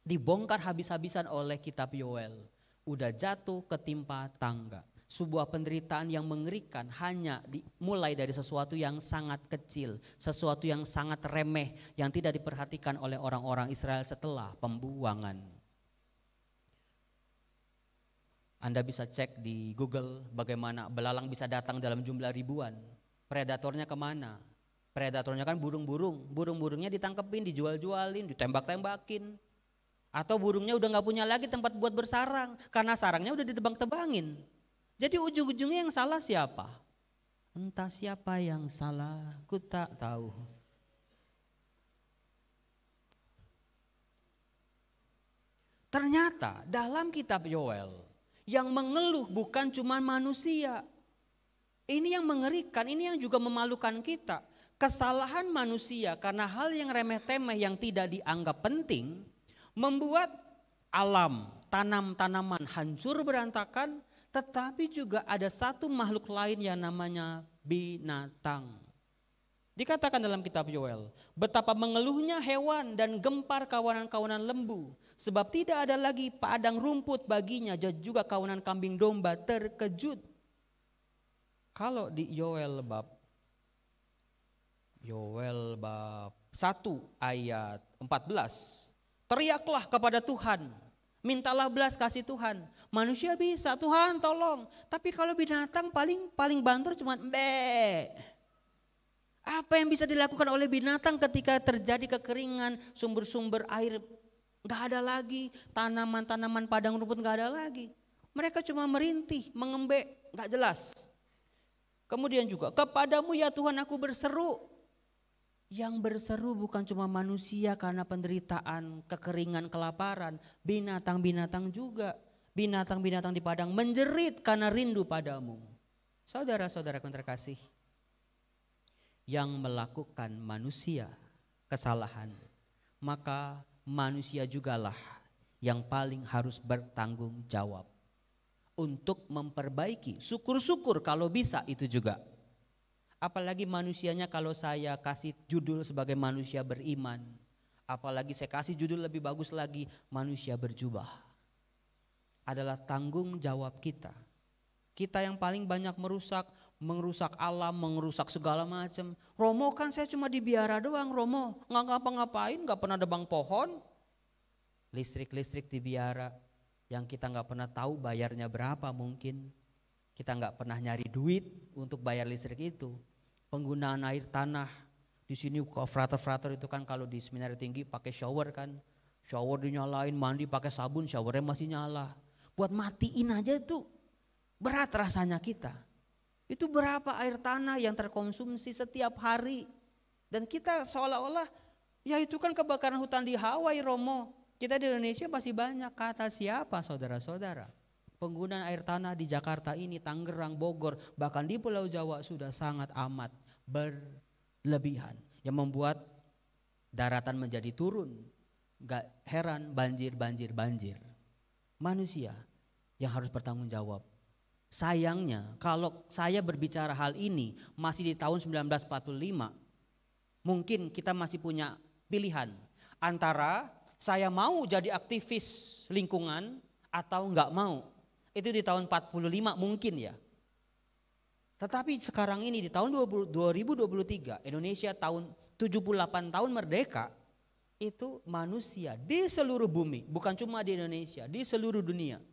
E: dibongkar habis-habisan oleh kitab Yoel. Udah jatuh ketimpa tangga. Sebuah penderitaan yang mengerikan hanya dimulai dari sesuatu yang sangat kecil, sesuatu yang sangat remeh yang tidak diperhatikan oleh orang-orang Israel setelah pembuangan. Anda bisa cek di Google bagaimana belalang bisa datang dalam jumlah ribuan. Predatornya kemana? Predatornya kan burung-burung. Burung-burungnya ditangkepin, dijual-jualin, ditembak-tembakin. Atau burungnya udah gak punya lagi tempat buat bersarang. Karena sarangnya udah ditebang-tebangin. Jadi ujung-ujungnya yang salah siapa? Entah siapa yang salah, ku tak tahu. Ternyata dalam kitab Yoel, yang mengeluh bukan cuma manusia. Ini yang mengerikan, ini yang juga memalukan kita. Kesalahan manusia karena hal yang remeh-temeh yang tidak dianggap penting membuat alam, tanaman hancur berantakan, tetapi juga ada satu makhluk lain yang namanya binatang. Dikatakan dalam kitab Yoel, betapa mengeluhnya hewan dan gempar kawanan-kawanan lembu. Sebab tidak ada lagi padang rumput baginya, juga kawanan kambing domba terkejut. Kalau di Yoel bab 1 ayat 14. Teriaklah kepada Tuhan, mintalah belas kasih Tuhan. Manusia bisa, Tuhan tolong. Tapi kalau binatang paling banter cuma be. Apa yang bisa dilakukan oleh binatang ketika terjadi kekeringan, sumber-sumber air gak ada lagi, tanaman-tanaman padang rumput gak ada lagi. Mereka cuma merintih, mengembek, gak jelas. Kemudian juga, kepadamu ya Tuhan aku berseru. Yang berseru bukan cuma manusia karena penderitaan, kekeringan, kelaparan. Binatang-binatang juga. Binatang-binatang di padang menjerit karena rindu padamu. Saudara-saudara yang terkasih, yang melakukan manusia kesalahan, maka manusia jugalah yang paling harus bertanggung jawab untuk memperbaiki. Syukur-syukur kalau bisa itu juga. Apalagi manusianya kalau saya kasih judul sebagai manusia beriman. Apalagi saya kasih judul lebih bagus lagi, manusia berjubah. Adalah tanggung jawab kita. Kita yang paling banyak merusak alam, merusak segala macam. Romo kan saya cuma di biara doang, Romo. Nggak ngapa-ngapain, nggak pernah nebang pohon. Listrik di biara yang kita nggak pernah tahu bayarnya berapa mungkin. Kita nggak pernah nyari duit untuk bayar listrik itu. Penggunaan air tanah di sini frater itu kan kalau di seminari tinggi pakai shower kan, shower dinyalain, mandi pakai sabun, showernya masih nyala. Buat matiin aja itu berat rasanya kita. Itu berapa air tanah yang terkonsumsi setiap hari, dan kita seolah-olah ya itu kan kebakaran hutan di Hawaii, Romo. Kita di Indonesia masih banyak. Kata siapa saudara-saudara? Penggunaan air tanah di Jakarta ini, Tangerang, Bogor, bahkan di Pulau Jawa sudah sangat amat berlebihan. Yang membuat daratan menjadi turun. Gak heran banjir. Manusia yang harus bertanggung jawab. Sayangnya kalau saya berbicara hal ini masih di tahun 1945, mungkin kita masih punya pilihan. Antara saya mau jadi aktivis lingkungan atau enggak mau. Itu di tahun 45 mungkin ya. Tetapi sekarang ini di tahun 2023, Indonesia tahun 78 tahun merdeka, itu manusia di seluruh bumi, bukan cuma di Indonesia, di seluruh dunia.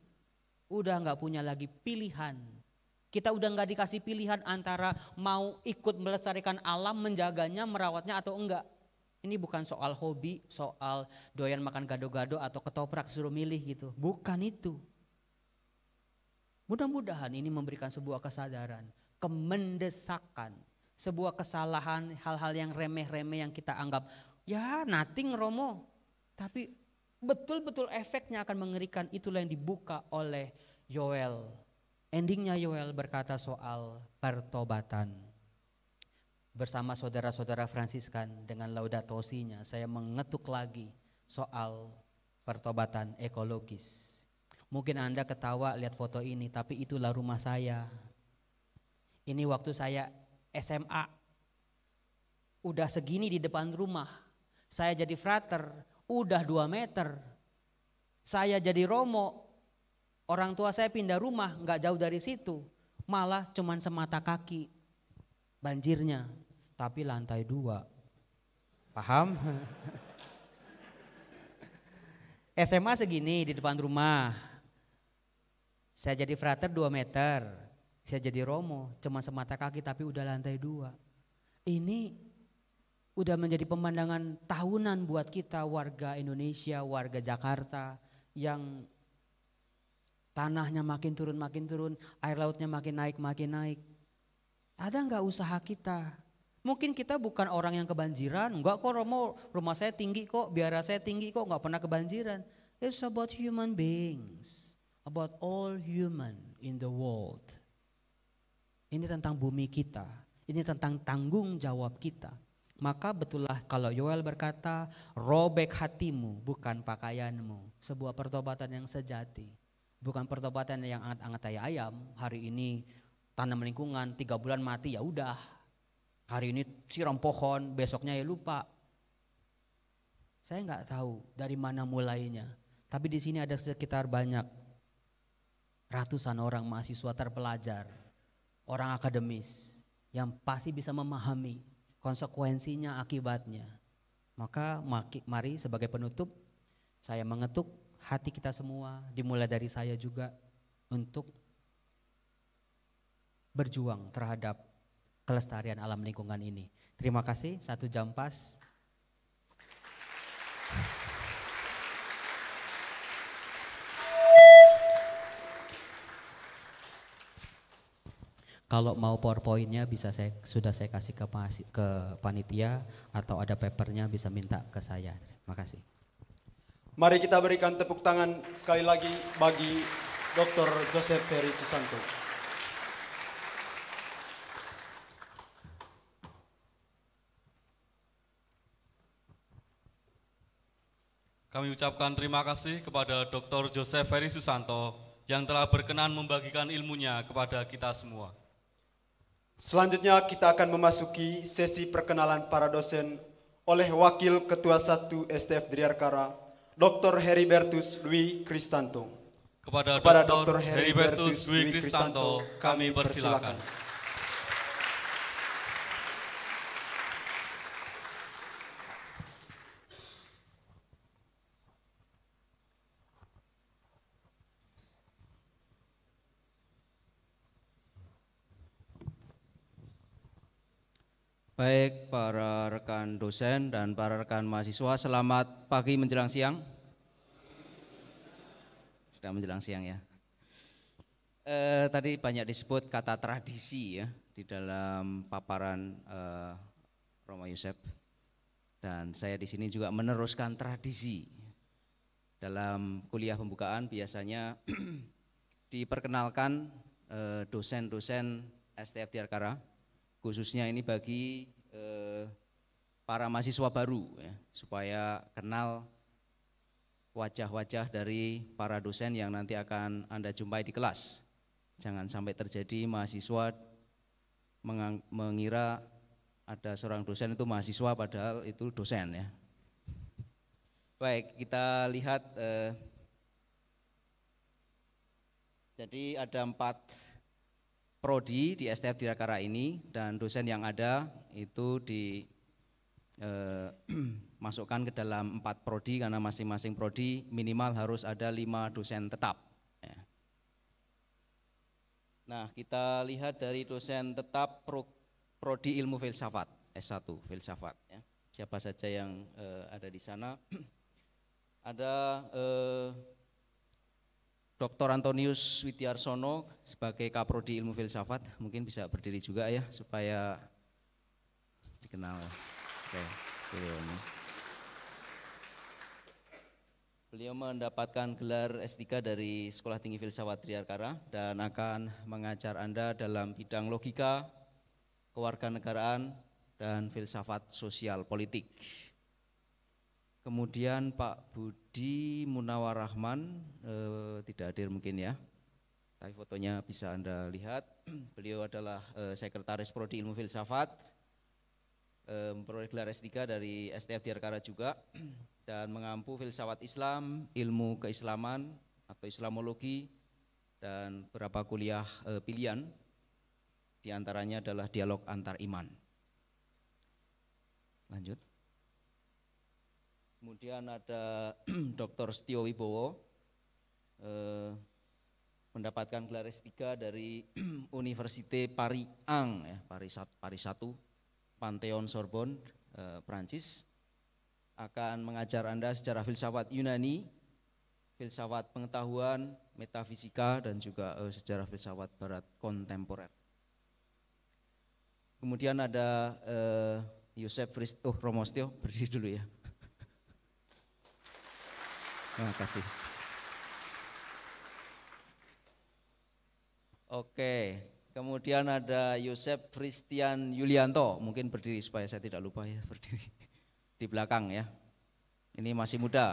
E: Udah nggak punya lagi pilihan. Kita udah nggak dikasih pilihan antara mau ikut melestarikan alam, menjaganya, merawatnya atau enggak. Ini bukan soal hobi, soal doyan makan gado-gado atau ketoprak suruh milih gitu. Bukan itu. Mudah-mudahan ini memberikan sebuah kesadaran, kemendesakan, sebuah kesalahan, hal-hal yang remeh-remeh yang kita anggap ya nothing Romo. Tapi betul-betul efeknya akan mengerikan. Itulah yang dibuka oleh Yoel. Endingnya Yoel berkata soal pertobatan. Bersama saudara-saudara Fransiskan dengan Laudato Si-nya saya mengetuk lagi soal pertobatan ekologis. Mungkin Anda ketawa lihat foto ini, tapi itulah rumah saya. Ini waktu saya SMA. Udah segini di depan rumah. Saya jadi frater, udah 2 meter. Saya jadi Romo. Orang tua saya pindah rumah, nggak jauh dari situ, malah cuman semata kaki banjirnya, tapi lantai 2. Paham? SMA segini di depan rumah, saya jadi frater 2 meter, saya jadi Romo, cuman semata kaki tapi udah lantai 2. Ini udah menjadi pemandangan tahunan buat kita warga Indonesia, warga Jakarta yang tanahnya makin turun, air lautnya makin naik. Ada nggak usaha kita? Mungkin kita bukan orang yang kebanjiran, enggak kok Romo, rumah saya tinggi kok, biara saya tinggi kok, nggak pernah kebanjiran. It's about human beings, about all human in the world. Ini tentang bumi kita, ini tentang tanggung jawab kita. Maka betullah kalau Yoel berkata, robek hatimu bukan pakaianmu, sebuah pertobatan yang sejati. Bukan pertobatan yang anget-anget tai ayam, hari ini tanam lingkungan 3 bulan mati ya udah. Hari ini siram pohon, besoknya ya lupa. Saya nggak tahu dari mana mulainya. Tapi di sini ada sekitar banyak ratusan orang mahasiswa terpelajar, orang akademis yang pasti bisa memahami konsekuensinya, akibatnya. Maka mari sebagai penutup saya mengetuk hati kita semua, dimulai dari saya juga, untuk berjuang terhadap kelestarian alam lingkungan ini. Terima kasih, 1 jam pas. Kalau mau PowerPoint-nya sudah saya kasih ke panitia, atau ada papernya bisa minta ke saya. Terima kasih.
A: Mari kita berikan tepuk tangan sekali lagi bagi Dr. Joseph Ferry Susanto.
B: Kami ucapkan terima kasih kepada Dr. Joseph Ferry Susanto yang telah berkenan membagikan ilmunya kepada kita semua.
A: Selanjutnya kita akan memasuki sesi perkenalan para dosen oleh Wakil Ketua 1 STF Driarkara, Dr. Heribertus Dwi Kristanto.
B: Kepada Dr. Heribertus Dwi Kristanto kami persilakan.
F: Baik para rekan dosen dan para rekan mahasiswa, selamat pagi menjelang siang. Sudah menjelang siang ya. Tadi banyak disebut kata tradisi ya di dalam paparan Romo Yosef, dan saya di sini juga meneruskan tradisi. Dalam kuliah pembukaan biasanya diperkenalkan dosen-dosen STF Driarkara, khususnya ini bagi para mahasiswa baru ya, supaya kenal wajah-wajah dari para dosen yang nanti akan Anda jumpai di kelas. Jangan sampai terjadi mahasiswa mengira ada seorang dosen itu mahasiswa padahal itu dosen ya. Baik, kita lihat jadi ada 4 prodi di STF Driarkara ini, dan dosen yang ada itu masukkan ke dalam 4 prodi karena masing-masing prodi minimal harus ada 5 dosen tetap. Ya. Nah, kita lihat dari dosen tetap prodi ilmu filsafat S1 filsafat. Ya. Siapa saja yang ada di sana? Ada Dr. Antonius Widiarsono sebagai Kaprodi Ilmu Filsafat, mungkin bisa berdiri juga ya supaya dikenal. Oke, beliau mendapatkan gelar S3 dari Sekolah Tinggi Filsafat Triarkara dan akan mengajar Anda dalam bidang logika, kewarganegaraan, dan filsafat sosial politik. Kemudian Pak Budi Munawar Rahman tidak hadir mungkin ya, tapi fotonya bisa Anda lihat. Beliau adalah Sekretaris Prodi Ilmu Filsafat, memperoleh gelar S3 dari STF Triarkara juga, dan mengampu filsafat Islam, ilmu keislaman atau Islamologi, dan beberapa kuliah pilihan, diantaranya adalah dialog antar iman. Lanjut. Kemudian ada Dr. Setio Wibowo, mendapatkan gelar S3 dari Université Paris 1, ya, Paris 1, Panthéon Sorbonne, Prancis. Akan mengajar Anda sejarah filsafat Yunani, filsafat pengetahuan, metafisika, dan juga sejarah filsafat Barat kontemporer. Kemudian ada Yosef Romostio, berdiri dulu ya. Terima kasih. Oke, kemudian ada Yosef Christian Yulianto, mungkin berdiri supaya saya tidak lupa ya, berdiri di belakang ya. Ini masih muda.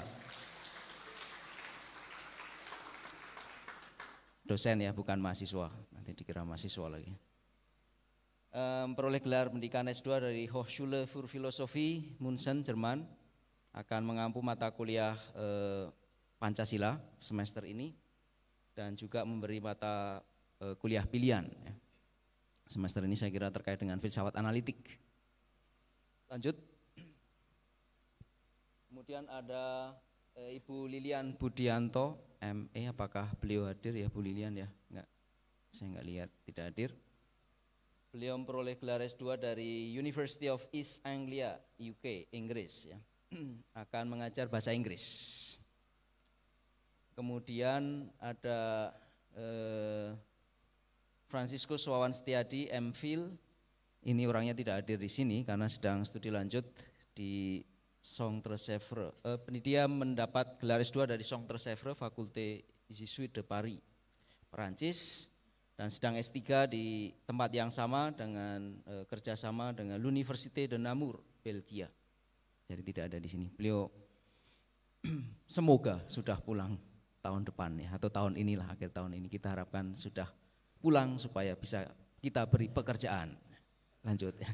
F: Dosen ya, bukan mahasiswa, nanti dikira mahasiswa lagi. Memperoleh gelar pendidikan S2 dari Hochschule für Philosophie München, Jerman, akan mengampu mata kuliah Pancasila semester ini dan juga memberi mata kuliah pilihan ya. Semester ini saya kira terkait dengan filsafat analitik. Lanjut. Kemudian ada Ibu Lilian Budianto, ME, apakah beliau hadir ya Bu Lilian ya? Enggak, saya enggak lihat, tidak hadir. Beliau memperoleh gelar S2 dari University of East Anglia, UK, Inggris ya. Akan mengajar bahasa Inggris. Kemudian ada Franciscus Wawan Setiadi, MPhil. Ini orangnya tidak hadir di sini karena sedang studi lanjut di Centre-Sèvres. Dia mendapat gelar S2 dari Centre-Sèvres, Faculté Jésuite de Paris, Perancis, dan sedang S3 di tempat yang sama dengan kerjasama dengan l'Université de Namur, Belgia. Jadi tidak ada di sini. Beliau semoga sudah pulang tahun depan ya, atau tahun inilah, akhir tahun ini kita harapkan sudah pulang supaya bisa kita beri pekerjaan. Lanjut ya.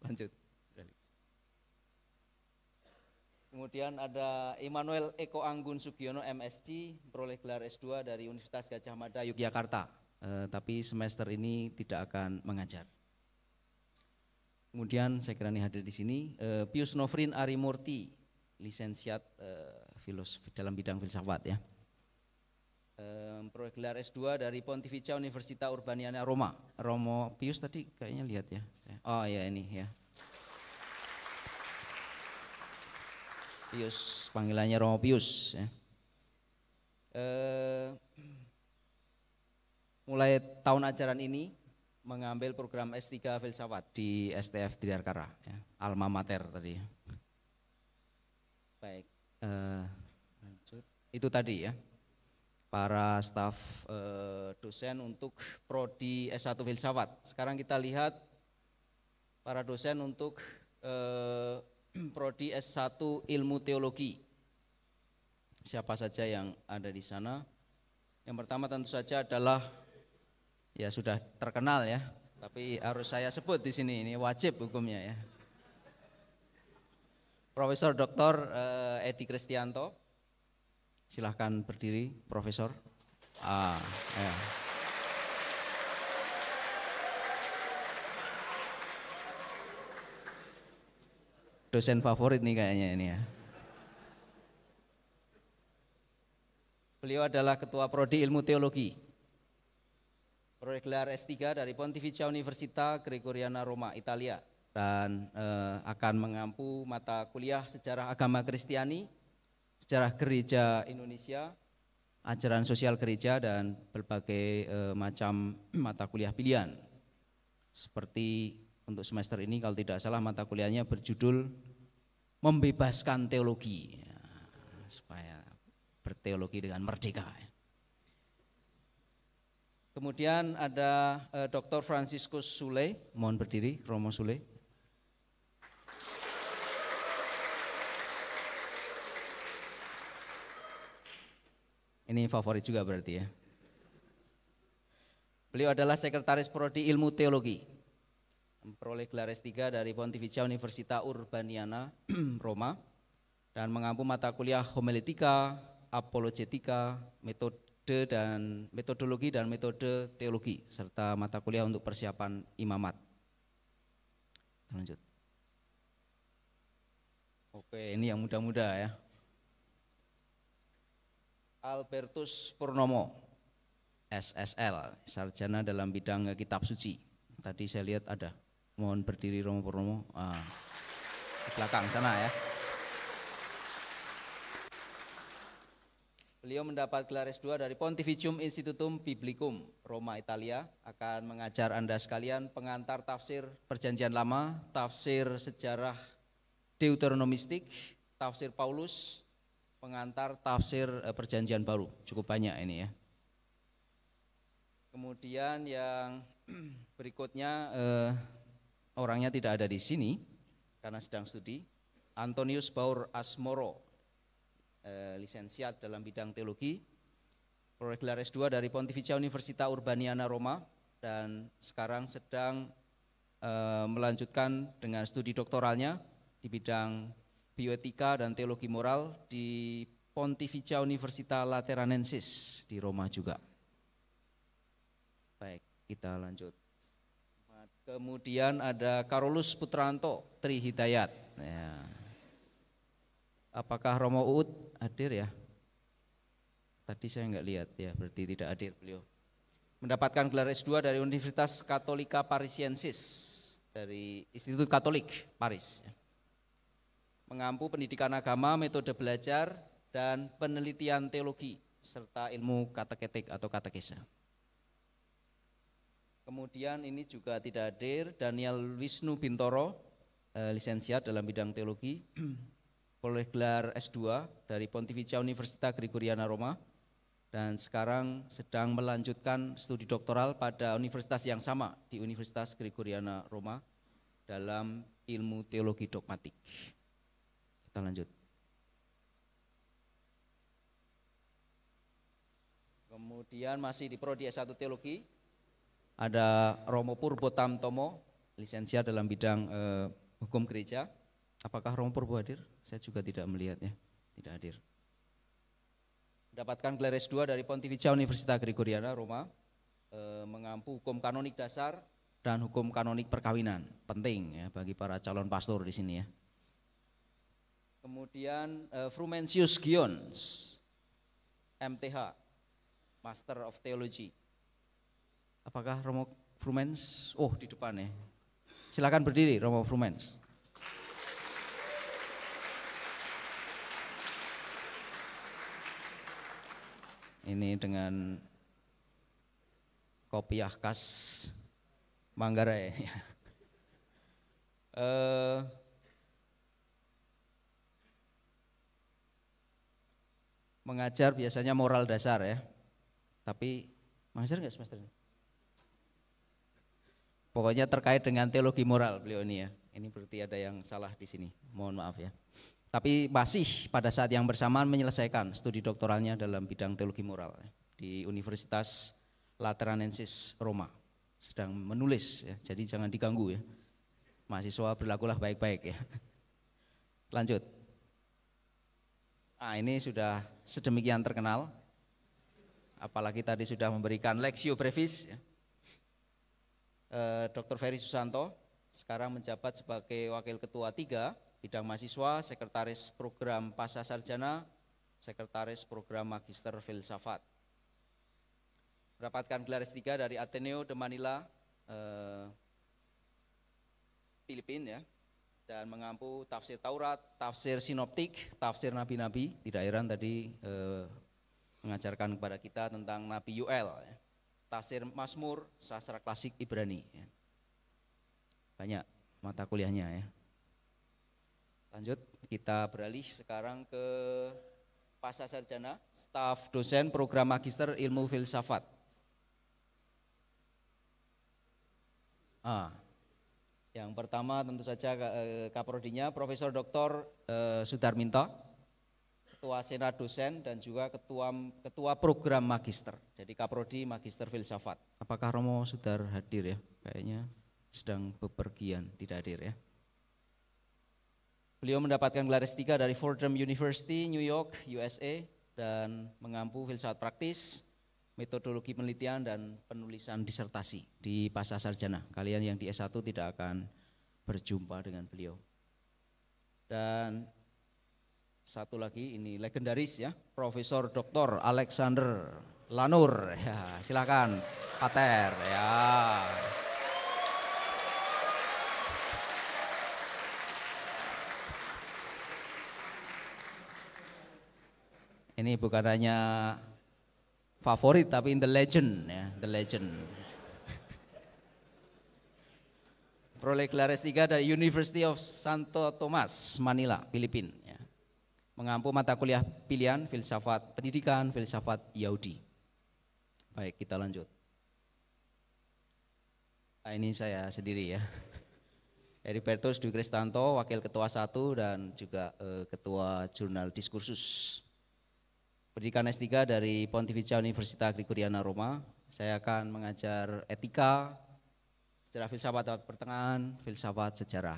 F: Lanjut. Kemudian ada Immanuel Eko Anggun Sugiono, MSc, memperoleh gelar S2 dari Universitas Gadjah Mada, Yogyakarta, tapi semester ini tidak akan mengajar. Kemudian saya kira ini hadir di sini Pius Nofrin Arimurti, lisensiat filosofi dalam bidang filsafat ya. Memperoleh gelar S2 dari Pontificia Università Urbaniana Roma. Romo Pius tadi kayaknya lihat ya. Oh ya ini ya. Pius, panggilannya Romo Pius ya. Mulai tahun ajaran ini mengambil program S3 filsafat di STF Triarkara ya, alma mater tadi. Baik, itu tadi ya para staf dosen untuk prodi S1 filsafat. Sekarang kita lihat para dosen untuk prodi S1 ilmu teologi. Siapa saja yang ada di sana? Yang pertama tentu saja adalah ya sudah terkenal ya, tapi harus saya sebut di sini, ini wajib hukumnya ya. Profesor Dr. Edi Kristianto, silahkan berdiri, Profesor. Ya. dosen favorit nih kayaknya ini ya. Beliau adalah Ketua Prodi Ilmu Teologi, proyek gelar S3 dari Pontificia Università Gregoriana Roma, Italia, dan akan mengampu mata kuliah Sejarah Agama Kristiani, Sejarah Gereja Indonesia, Ajaran Sosial Gereja, dan berbagai macam mata kuliah pilihan. Seperti untuk semester ini kalau tidak salah mata kuliahnya berjudul Membebaskan Teologi, ya, supaya berteologi dengan merdeka. Kemudian ada Dr. Franciscus Sule, mohon berdiri, Romo Sule. Ini favorit juga berarti ya. Beliau adalah Sekretaris Prodi Ilmu Teologi, memperoleh gelar S3 dari Pontificia Università Urbaniana Roma, dan mengampu mata kuliah homiletika, apologetika, metodologi dan metode teologi, serta mata kuliah untuk persiapan imamat. Lanjut. Oke, ini yang muda-muda ya. Albertus Purnomo, SSL, sarjana dalam bidang kitab suci. Tadi saya lihat ada. Mohon berdiri Romo Purnomo. Di belakang sana ya. Beliau mendapat gelar S2 dari Pontificium Institutum Biblicum, Roma, Italia. Akan mengajar Anda sekalian pengantar tafsir Perjanjian Lama, tafsir sejarah Deuteronomistik, tafsir Paulus, pengantar tafsir Perjanjian Baru. Cukup banyak ini ya. Kemudian yang berikutnya orangnya tidak ada di sini karena sedang studi. Antonius Baur Asmoro, lisensiat dalam bidang teologi, proyek gelar S2 dari Pontificia Università Urbaniana Roma, dan sekarang sedang melanjutkan dengan studi doktoralnya di bidang bioetika dan teologi moral di Pontificia Università Lateranensis di Roma juga. Baik, kita lanjut. Kemudian ada Karolus Putranto Tri Hidayat. Ya. Apakah Romo Uut hadir ya? Tadi saya enggak lihat ya, berarti tidak hadir beliau. Mendapatkan gelar S2 dari Universitas Katolika Parisiensis dari Institut Katolik Paris. Mengampu pendidikan agama, metode belajar, dan penelitian teologi, serta ilmu kateketik atau katekesa. Kemudian ini juga tidak hadir, Daniel Wisnu Bintoro, lisensiat dalam bidang teologi, oleh gelar S2 dari Pontificia Università Gregoriana Roma, dan sekarang sedang melanjutkan studi doktoral pada universitas yang sama, di Universitas Gregoriana Roma, dalam ilmu teologi dogmatik. Kita lanjut. Kemudian masih di Prodi S1 Teologi, ada Romo Purbo Tamtomo, lisensiat dalam bidang hukum gereja. Apakah Romo Purbo hadir? Saya juga tidak melihatnya, tidak hadir. Mendapatkan gelar S2 dari Pontificia Università Gregoriana Roma, mengampu hukum kanonik dasar dan hukum kanonik perkawinan. Penting ya bagi para calon pastor di sini ya. Kemudian Frumensius Gions, MTH, Master of Theology. Apakah Romo Frumens? Oh, di depan ya. Silakan berdiri Romo Frumens. Ini dengan kopiah khas Manggarai. Mengajar biasanya moral dasar ya, tapi mengajar nggak semester ini? Pokoknya terkait dengan teologi moral beliau ini ya. Ini berarti ada yang salah di sini, mohon maaf ya. Tapi masih pada saat yang bersamaan menyelesaikan studi doktoralnya dalam bidang teologi moral ya, di Universitas Lateranensis Roma. Sedang menulis ya, jadi jangan diganggu ya. Mahasiswa berlakulah baik-baik ya. Lanjut. Ini sudah sedemikian terkenal, apalagi tadi sudah memberikan Lexio Brevis ya. Dr. Ferry Susanto sekarang menjabat sebagai Wakil Ketua 3 bidang mahasiswa, sekretaris program pasca sarjana, sekretaris program magister filsafat. Mendapatkan gelar S3 dari Ateneo de Manila, Filipina ya, dan mengampu tafsir Taurat, tafsir sinoptik, tafsir nabi-nabi. Tidak heran tadi mengajarkan kepada kita tentang Nabi Yuel, ya. Tafsir Mazmur, sastra klasik Ibrani. Ya. Banyak mata kuliahnya ya. Lanjut, kita beralih sekarang ke pasca sarjana, staf dosen program magister ilmu filsafat. Yang pertama tentu saja kaprodinya Profesor Dr. Sudarminto, Ketua Senat Dosen dan juga Ketua Program Magister. Jadi kaprodi Magister Filsafat. Apakah Romo Sudar hadir ya? Kayaknya sedang bepergian, tidak hadir ya. Beliau mendapatkan gelar S3 dari Fordham University, New York, USA, dan mengampu filsafat praktis, metodologi penelitian dan penulisan disertasi di pasca sarjana. Kalian yang di S1 tidak akan berjumpa dengan beliau. Dan satu lagi ini legendaris ya, Profesor Dr. Alexander Lanur. Ya, silakan Pater ya. Ini bukan hanya favorit tapi in the legend ya, the legend. Peroleh gelar S3 dari University of Santo Tomas, Manila, Filipina. Ya. Mengampu mata kuliah pilihan filsafat pendidikan, filsafat Yahudi. Baik, kita lanjut. Nah, ini saya sendiri ya. Heribertus Dwi Kristanto, Wakil Ketua 1 dan juga Ketua Jurnal Diskursus. Pendidikan S3 dari Pontificia Università Gregoriana Roma. Saya akan mengajar etika, sejarah filsafat abad pertengahan, filsafat sejarah.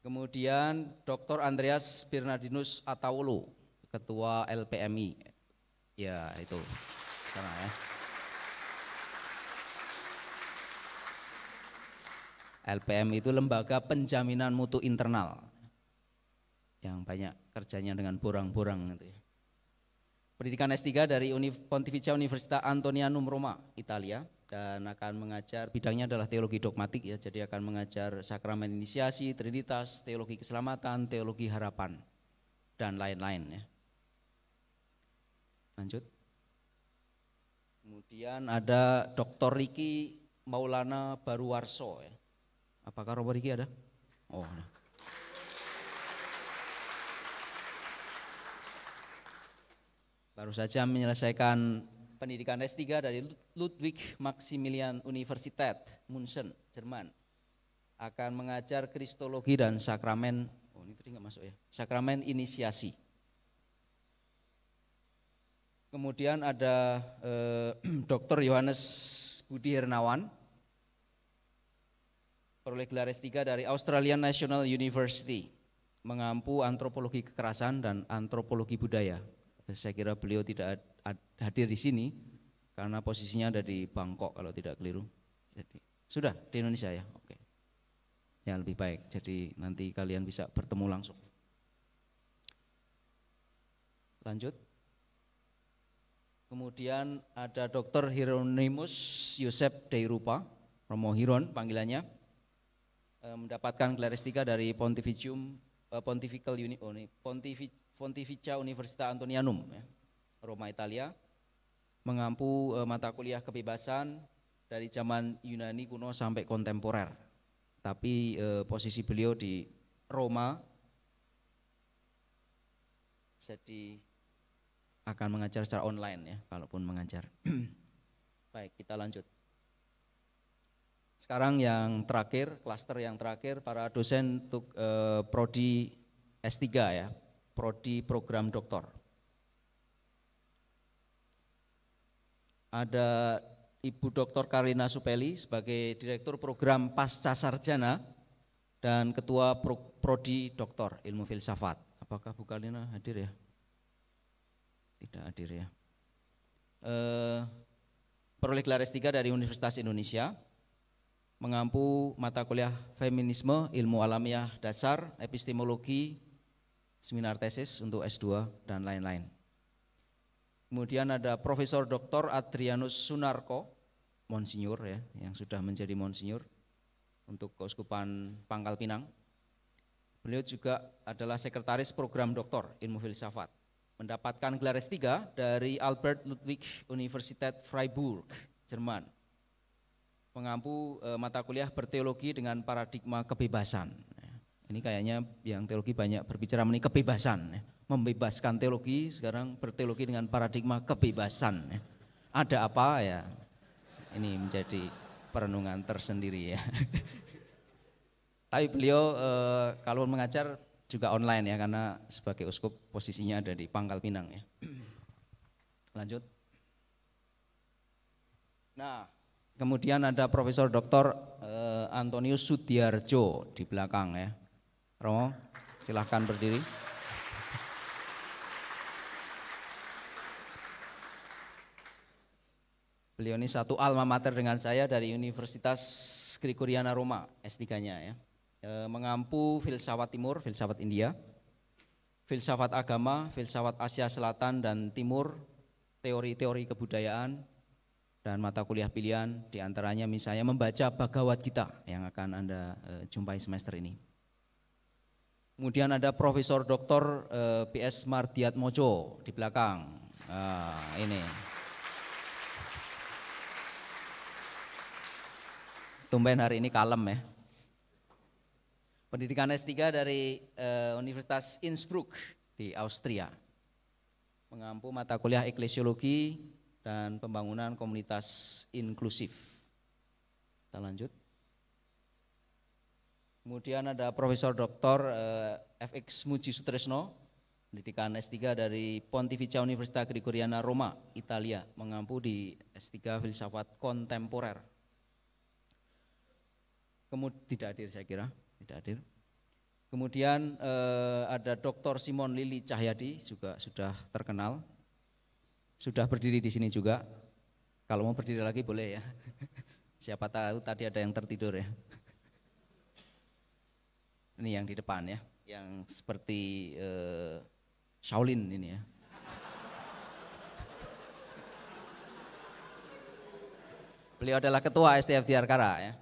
F: Kemudian Dr. Andreas Bernardinus Atawulu, Ketua LPMI. Ya, itu. Sana ya. LPMI itu Lembaga Penjaminan Mutu Internal, yang banyak kerjanya dengan borang-borang gitu ya. Pendidikan S3 dari Pontificia Università Antonianum Roma, Italia, dan akan mengajar, bidangnya adalah teologi dogmatik ya, jadi akan mengajar sakramen inisiasi, trinitas, teologi keselamatan, teologi harapan, dan lain-lain ya. Lanjut. Kemudian ada Dr. Riki Maulana Baruwarso ya. Apakah Robo Riki ada? Oh, ada. Baru saja menyelesaikan pendidikan S3 dari Ludwig Maximilian Universität München, Jerman. Akan mengajar kristologi dan sakramen, oh ini tadi nggak masuk ya, sakramen inisiasi. Kemudian ada Dr. Johannes Budi Hernawan, peroleh gelar S3 dari Australian National University, mengampu antropologi kekerasan dan antropologi budaya. Saya kira beliau tidak hadir di sini karena posisinya ada di Bangkok kalau tidak keliru. Jadi sudah di Indonesia ya, oke. Ya lebih baik. Jadi nanti kalian bisa bertemu langsung. Lanjut. Kemudian ada Dr. Hieronymus Yosef Deirupa, Romo Hiron panggilannya, mendapatkan gelar S3 dari Pontificia Università Antonianum ya, Roma, Italia, mengampu mata kuliah kebebasan dari zaman Yunani kuno sampai kontemporer. Tapi posisi beliau di Roma, jadi akan mengajar secara online ya, kalaupun mengajar. Baik, kita lanjut. Sekarang yang terakhir, klaster yang terakhir, para dosen untuk prodi S3 ya, prodi program doktor. Ada Ibu Dr. Karina Supeli sebagai Direktur Program Pasca Sarjana dan Ketua Prodi Doktor Ilmu Filsafat. Apakah Bu Karina hadir ya? Tidak hadir ya. Peroleh gelar S3 dari Universitas Indonesia. mengampu mata kuliah Feminisme, Ilmu Alamiah Dasar, Epistemologi, seminar tesis untuk S2 dan lain-lain. Kemudian ada Profesor Dr. Adrianus Sunarko, Monsinyur ya, yang sudah menjadi Monsinyur untuk Keuskupan Pangkal Pinang. Beliau juga adalah Sekretaris Program Doktor Ilmu Filsafat, mendapatkan gelar S3 dari Albert Ludwig Universität Freiburg, Jerman. Mengampu mata kuliah berteologi dengan paradigma kebebasan. Ini kayaknya yang teologi banyak berbicara mengenai kebebasan, membebaskan teologi, sekarang berteologi dengan paradigma kebebasan. Ada apa ya? Ini menjadi perenungan tersendiri ya. Tapi beliau kalau mengajar juga online ya, karena sebagai uskup posisinya ada di Pangkal Pinang ya. Lanjut. Nah, kemudian ada Profesor Dr. Antonius Sudiarjo di belakang ya. Romo, silahkan berdiri. Beliau ini satu alma mater dengan saya dari Universitas Gregoriana Roma, S3-nya ya. Mengampu filsafat timur, filsafat India, filsafat agama, filsafat Asia Selatan dan Timur, teori-teori kebudayaan, dan mata kuliah pilihan diantaranya misalnya membaca Bhagavad Gita yang akan Anda jumpai semester ini. Kemudian ada Profesor Dr. PS Mardiatmojo di belakang. Ini. Tumben hari ini kalem ya. Pendidikan S3 dari Universitas Innsbruck di Austria. Mengampu mata kuliah eklesiologi dan pembangunan komunitas inklusif. Kita lanjut. Kemudian ada Profesor Dr. FX Muji Sutresno, pendidikan S3 dari Pontificia Università Gregoriana Roma, Italia, mengampu di S3 Filsafat Kontemporer. Kemudian tidak hadir saya kira, tidak hadir. Kemudian ada Dr. Simon Lili Cahyadi, juga sudah terkenal, sudah berdiri di sini juga. Kalau mau berdiri lagi boleh ya. Siapa tahu tadi ada yang tertidur ya. Ini yang di depan ya, yang seperti Shaolin ini ya. Beliau adalah ketua STF Diarkara ya.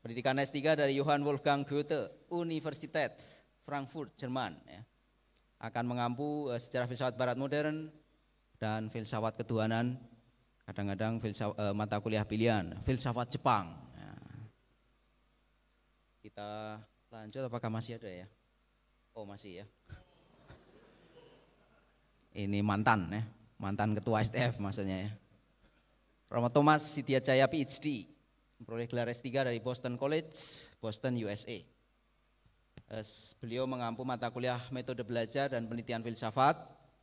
F: Pendidikan S3 dari Johann Wolfgang Goethe, Universität Frankfurt, Jerman ya. Akan mengampu sejarah filsafat barat modern dan filsafat ketuhanan, kadang-kadang mata kuliah pilihan, filsafat Jepang ya. Kita lanjut, apakah masih ada ya? Oh masih ya. Ini mantan ya, mantan ketua STF maksudnya ya. Romo Thomas Sidiajaya PhD, memperoleh gelar S3 dari Boston College, Boston, USA. Beliau mengampu mata kuliah metode belajar dan penelitian filsafat,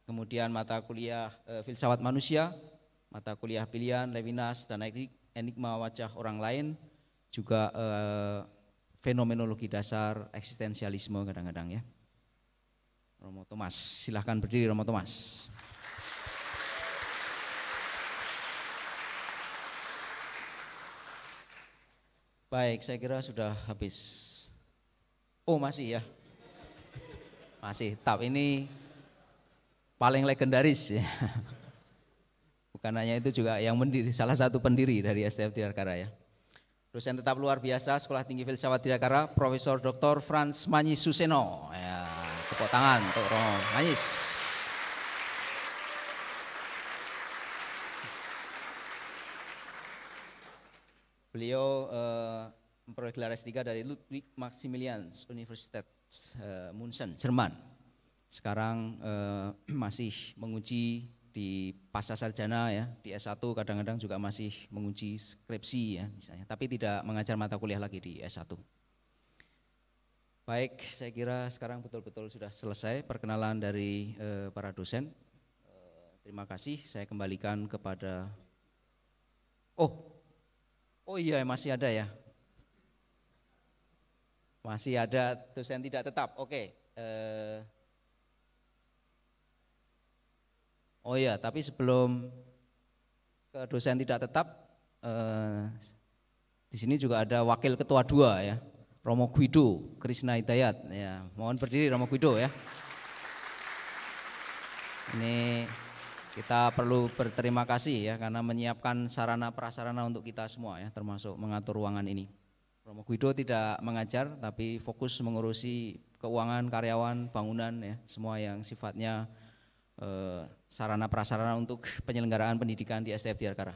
F: kemudian mata kuliah filsafat manusia, mata kuliah pilihan Levinas dan enigma wajah orang lain, juga fenomenologi dasar, eksistensialisme kadang-kadang ya. Romo Thomas, silahkan berdiri Romo Thomas. Baik, saya kira sudah habis. Oh masih ya, masih. Tab ini paling legendaris ya. Bukan hanya itu, juga yang mendiri, salah satu pendiri dari STF Diarkara ya. Dosen tetap luar biasa Sekolah Tinggi Filsafat Diarkara, Profesor Dr. Frans Manyis Suseno ya. Tepuk tangan untuk Romo Manyis. Beliau memperoleh gelar S3 dari Ludwig Maximilians Universität München, Jerman. Sekarang masih menguji di pasca sarjana ya, di S1 kadang-kadang juga masih menguji skripsi ya misalnya, tapi tidak mengajar mata kuliah lagi di S1. Baik, saya kira sekarang betul-betul sudah selesai perkenalan dari para dosen. Terima kasih, saya kembalikan kepada Oh iya, masih ada ya. Masih ada dosen tidak tetap. Oke. Oh iya, tapi sebelum ke dosen tidak tetap, Di sini juga ada Wakil Ketua 2 ya, Romo Guido Krishna Hidayat ya. Mohon berdiri Romo Guido ya. Ini kita perlu berterima kasih ya karena menyiapkan sarana prasarana untuk kita semua ya, termasuk mengatur ruangan ini. Romo Guido tidak mengajar tapi fokus mengurusi keuangan karyawan, bangunan ya, semua yang sifatnya sarana prasarana untuk penyelenggaraan pendidikan di STF Diarkara.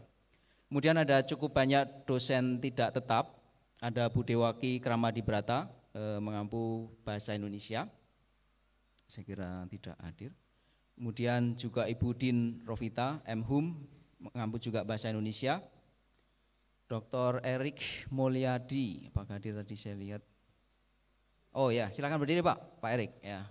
F: Kemudian ada cukup banyak dosen tidak tetap, ada Bu Dewaki Kramadibrata mengampu bahasa Indonesia, saya kira tidak hadir. Kemudian juga Ibu Din Rovita M.Hum mengampu juga bahasa Indonesia. Dr. Erik Mulyadi, apakah hadir tadi saya lihat? Oh ya, silakan berdiri Pak Erik ya.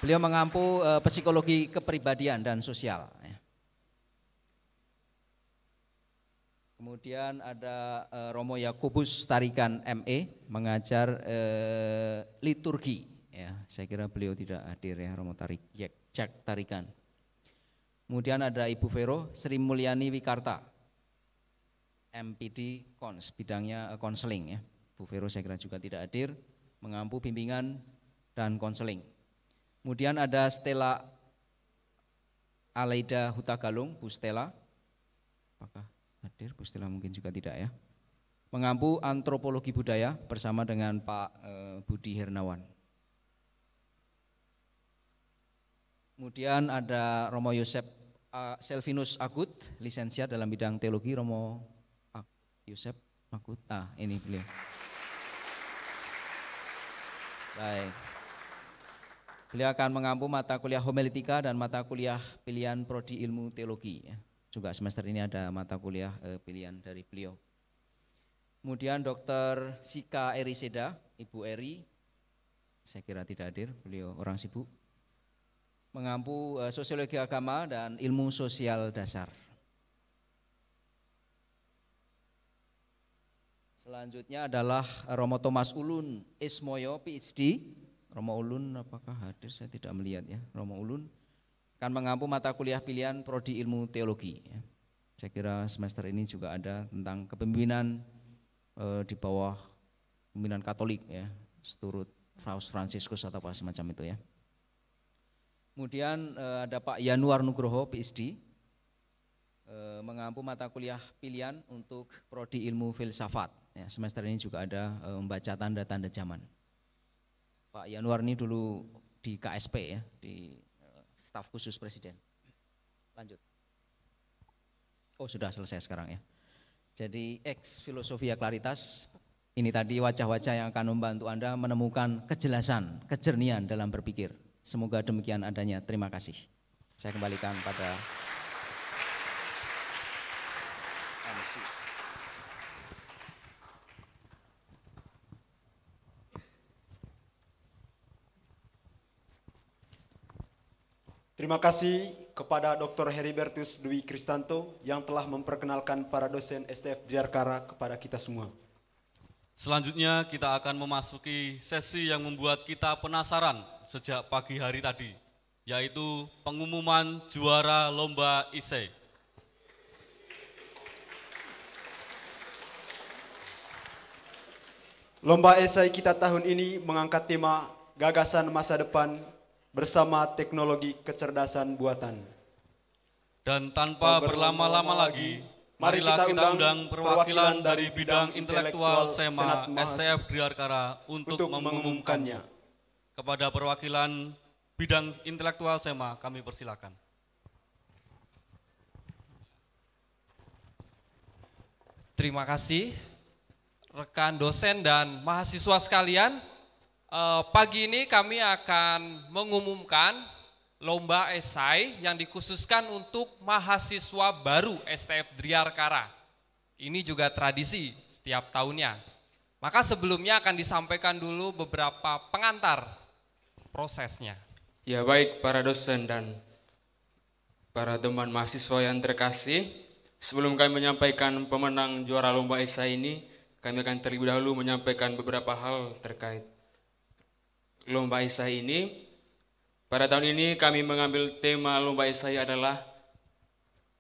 F: Beliau mengampu psikologi kepribadian dan sosial. Kemudian ada Romo Yakobus Tarikan ME mengajar liturgi. Ya, saya kira beliau tidak hadir ya, Romo Jack Tarikan. Kemudian ada Ibu Vero Sri Mulyani Wikarta, MPD Kons, bidangnya konseling ya. Bu Vero saya kira juga tidak hadir, mengampu bimbingan dan konseling. Kemudian ada Stella Aleida Hutagalung, Bu Stella, apakah hadir? Bu Stella mungkin juga tidak ya. Mengampu antropologi budaya bersama dengan Pak Budi Hernawan. Kemudian ada Romo Yosep Selvinus Agut, lisensiat dalam bidang teologi. Romo Yosep Agut, ini beliau. Baik. Beliau akan mengampu mata kuliah homiletika dan mata kuliah pilihan prodi ilmu teologi. Juga semester ini ada mata kuliah pilihan dari beliau. Kemudian Dr. Sika Eriseda, Ibu Eri, saya kira tidak hadir, beliau orang sibuk. Mengampu sosiologi agama dan ilmu sosial dasar. Selanjutnya adalah Romo Thomas Ulun Ismoyo, PhD. Romo Ulun apakah hadir? Saya tidak melihat ya. Romo Ulun akan mengampu mata kuliah pilihan prodi ilmu teologi. Saya kira semester ini juga ada tentang kepemimpinan di bawah pimpinan Katolik ya, seturut Paus Fransiskus atau apa semacam itu ya. Kemudian ada Pak Yanuar Nugroho, PhD, mengampu mata kuliah pilihan untuk prodi ilmu filsafat. Ya, semester ini juga ada membaca tanda-tanda zaman. Pak Yanuar ini dulu di KSP ya, di staf khusus presiden. Lanjut. Oh sudah selesai sekarang ya. Jadi ex filosofia claritas, ini tadi wajah-wajah yang akan membantu Anda menemukan kejelasan, kejernihan dalam berpikir. Semoga demikian adanya. Terima kasih. Saya kembalikan pada MC.
A: Terima kasih kepada Dr. Heribertus Dwi Kristanto yang telah memperkenalkan para dosen STF Diarkara kepada kita semua.
B: Selanjutnya kita akan memasuki sesi yang membuat kita penasaran sejak pagi hari tadi, yaitu pengumuman juara lomba isai.
A: Lomba esai kita tahun ini mengangkat tema gagasan masa depan bersama teknologi kecerdasan buatan.
B: Dan tanpa berlama-lama lagi, marilah kita undang perwakilan dari bidang intelektual SEMA STF Diarkara untuk mengumumkannya. Kepada perwakilan bidang intelektual SEMA kami persilakan.
G: Terima kasih rekan dosen dan mahasiswa sekalian. Pagi ini kami akan mengumumkan lomba esai yang dikhususkan untuk mahasiswa baru STF Diarkara. Ini juga tradisi setiap tahunnya. Maka sebelumnya akan disampaikan dulu beberapa pengantar prosesnya.
H: Ya baik para dosen dan para teman mahasiswa yang terkasih, sebelum kami menyampaikan pemenang juara lomba esai ini, kami akan terlebih dahulu menyampaikan beberapa hal terkait lomba esai ini. Pada tahun ini kami mengambil tema lomba esai adalah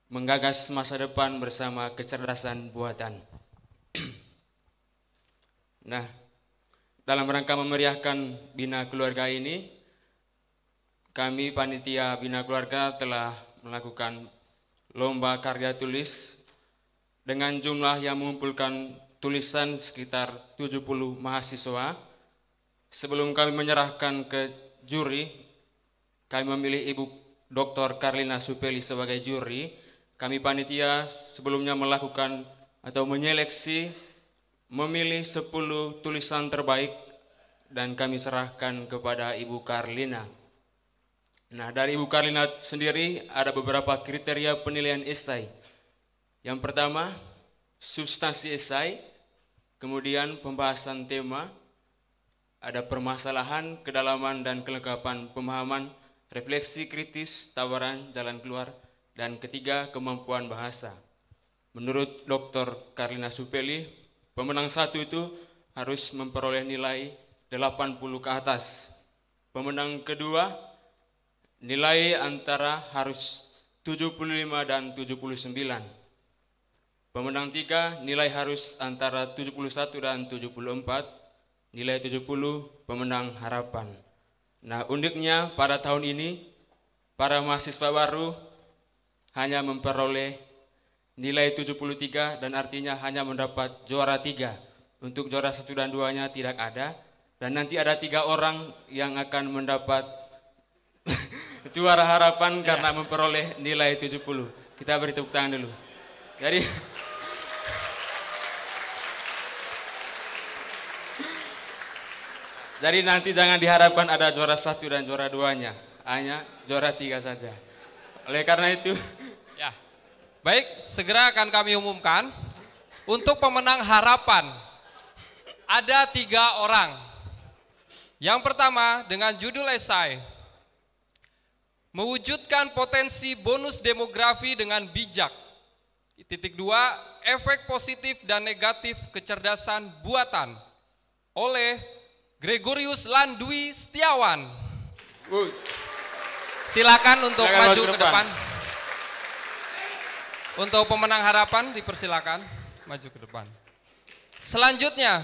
H: menggagas masa depan bersama kecerdasan buatan. Nah, dalam rangka memeriahkan Bina Keluarga ini, kami panitia Bina Keluarga telah melakukan lomba karya tulis dengan jumlah yang mengumpulkan tulisan sekitar 70 mahasiswa. Sebelum kami menyerahkan ke juri, kami memilih Ibu Dr. Karlina Supeli sebagai juri. Kami panitia sebelumnya melakukan atau menyeleksi, memilih 10 tulisan terbaik dan kami serahkan kepada Ibu Karlina. Nah, dari Ibu Karlina sendiri ada beberapa kriteria penilaian esai. Yang pertama, substansi esai, kemudian pembahasan tema, ada permasalahan, kedalaman dan kelengkapan pemahaman, refleksi kritis, tawaran, jalan keluar, dan ketiga, kemampuan bahasa. Menurut Dr. Karlina Supeli, pemenang satu itu harus memperoleh nilai 80 ke atas. Pemenang kedua, nilai antara harus 75 dan 79. Pemenang tiga, nilai harus antara 71 dan 74. Nilai 70, pemenang harapan. Nah, uniknya pada tahun ini, para mahasiswa baru hanya memperoleh nilai 73 dan artinya hanya mendapat juara 3. Untuk juara 1 dan 2-nya tidak ada. Dan nanti ada 3 orang yang akan mendapat juara harapan karena memperoleh nilai 70. Kita beri tepuk tangan dulu. Jadi nanti jangan diharapkan ada juara 1 dan juara 2-nya. Hanya juara 3 saja. Oleh karena itu,
G: Ya, baik, segera akan kami umumkan. Untuk pemenang harapan, ada 3 orang. Yang pertama dengan judul esai, mewujudkan potensi bonus demografi dengan bijak. Titik 2, efek positif dan negatif kecerdasan buatan, oleh Gregorius Landwi Setiawan. Silakan untuk maju ke depan. Untuk pemenang harapan dipersilakan maju ke depan. Selanjutnya,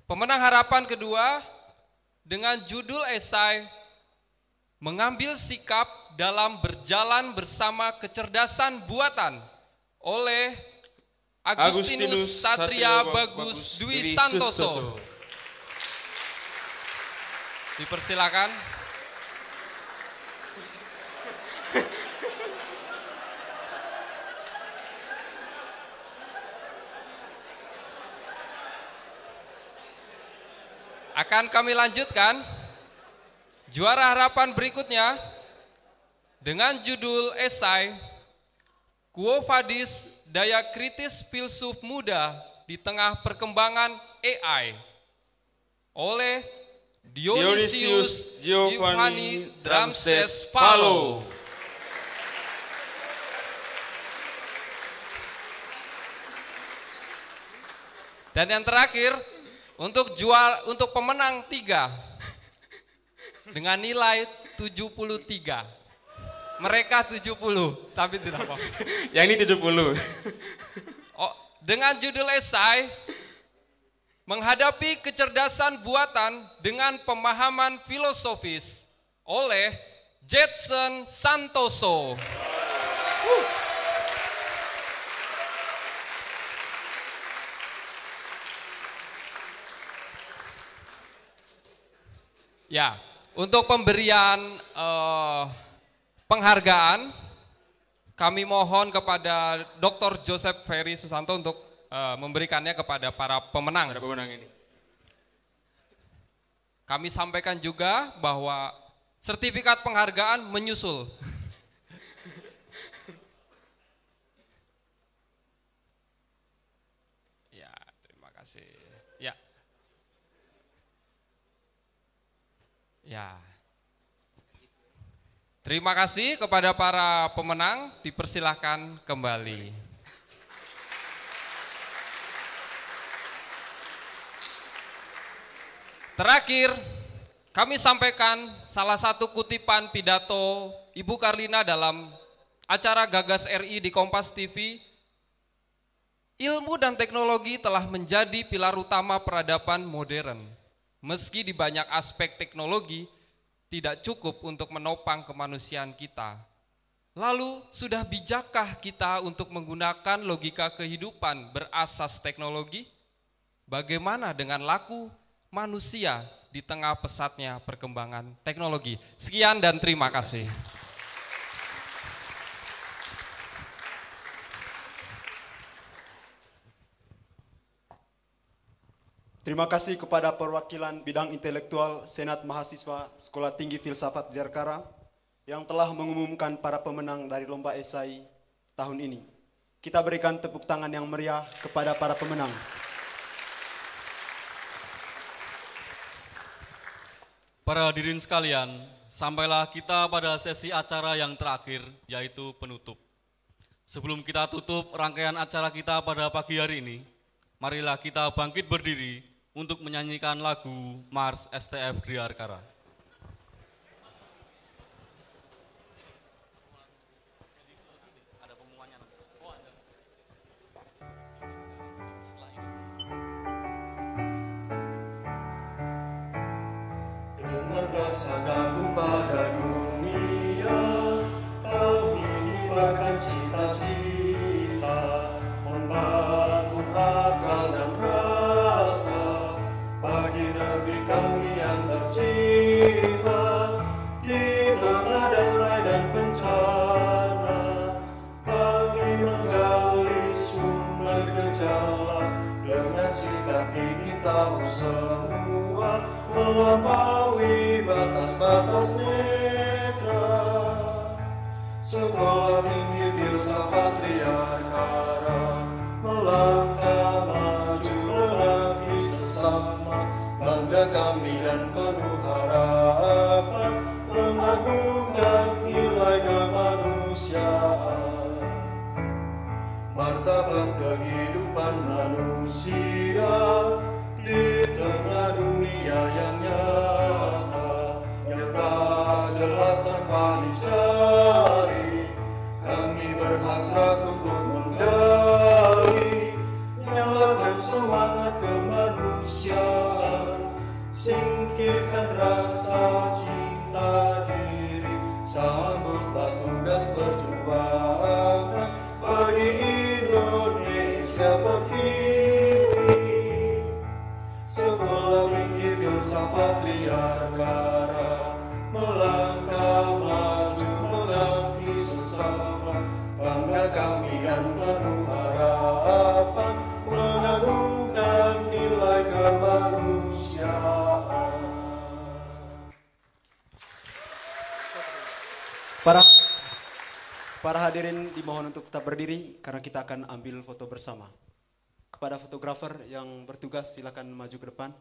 G: pemenang harapan kedua dengan judul esai mengambil sikap dalam berjalan bersama kecerdasan buatan, oleh Agustinus Satria Bagus Dwi Santoso. Dipersilakan. Akan kami lanjutkan juara harapan berikutnya dengan judul esai Quo Vadis, daya kritis filsuf muda di tengah perkembangan AI, oleh Dionysius Giovanni Dramses Falo. Dan yang terakhir untuk pemenang 3 dengan nilai 73. Mereka 70, tapi tidak apa-apa.
H: Yang ini 70.
G: Oh, dengan judul esai menghadapi kecerdasan buatan dengan pemahaman filosofis, oleh Jetson Santoso. Ya, untuk pemberian penghargaan, kami mohon kepada Dr. Joseph Ferry Susanto untuk memberikannya kepada para pemenang.
H: Para pemenang ini.
G: Kami sampaikan juga bahwa sertifikat penghargaan menyusul. Ya, terima kasih. Ya. Ya. Terima kasih kepada para pemenang, dipersilahkan kembali. Terakhir, kami sampaikan salah satu kutipan pidato Ibu Karlina dalam acara Gagas RI di Kompas TV, ilmu dan teknologi telah menjadi pilar utama peradaban modern. Meski di banyak aspek teknologi tidak cukup untuk menopang kemanusiaan kita. Lalu sudah bijakkah kita untuk menggunakan logika kehidupan berasas teknologi? Bagaimana dengan laku manusia di tengah pesatnya perkembangan teknologi? Sekian dan terima kasih.
A: Terima kasih kepada perwakilan bidang intelektual Senat Mahasiswa Sekolah Tinggi Filsafat Dirgantara yang telah mengumumkan para pemenang dari lomba esai tahun ini. Kita berikan tepuk tangan yang meriah kepada para pemenang.
B: Para hadirin sekalian, sampailah kita pada sesi acara yang terakhir, yaitu penutup. Sebelum kita tutup rangkaian acara kita pada pagi hari ini, marilah kita bangkit berdiri untuk menyanyikan lagu Mars STF Dirgantara.
I: Dengan rasa kagum pada dunia, kami kibarkan cita-cita, membangun akal dan rasa bagi negeri kami yang tercinta. Di tengah damai dan bencana, kami menggali sumber gejala. Dengan sikap ini tahu semua, melampaui batas-batas netral. Sekolah Tinggi Filsafat Dirgantara melangkah maju mengabdi sesama, bangga kami dan penuh harapan, mengagungkan nilai kemanusiaan. Martabat kehidupan manusia di tengah dunia yang nyata, yang tak jelas tanpa dicari, kami berhasrat untuk menggali, nyalakan semangat kemanusiaan, singkirkan rasa cinta diri, sambutlah tugas perjuangan bagi Indonesia berdiri. Sekolah Tinggi Filsafat Dirgantara melangkah maju mengabdi sesama, bangga kami dan penuh harapan, mengagungkan nilai kemanusiaan.
A: Para hadirin dimohon untuk tetap berdiri karena kita akan ambil foto bersama. Kepada fotografer yang bertugas silakan maju ke depan.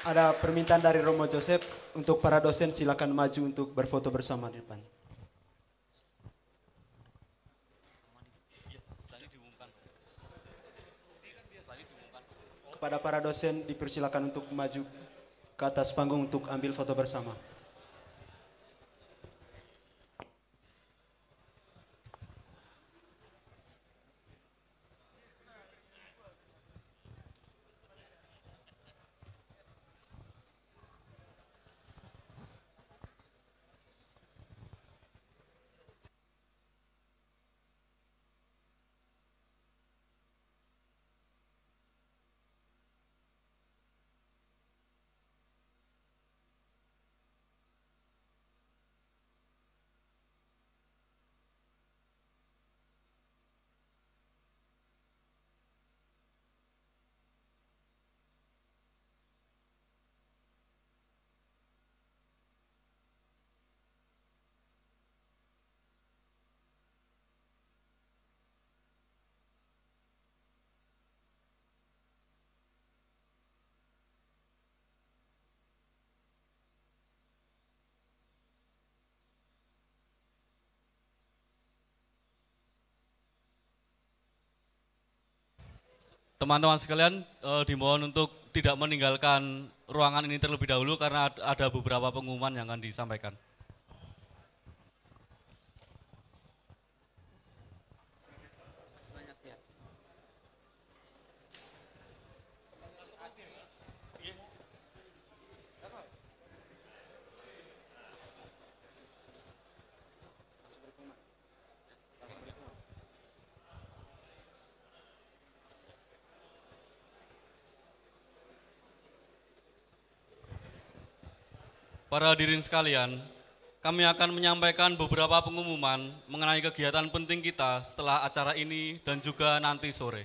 A: Ada permintaan dari Romo Joseph untuk para dosen silakan maju untuk berfoto bersama di depan. Kepada para dosen dipersilakan untuk maju ke atas panggung untuk ambil foto bersama.
B: Teman-teman sekalian dimohon untuk tidak meninggalkan ruangan ini terlebih dahulu karena ada beberapa pengumuman yang akan disampaikan. Para hadirin sekalian, kami akan menyampaikan beberapa pengumuman mengenai kegiatan penting kita setelah acara ini dan juga nanti sore.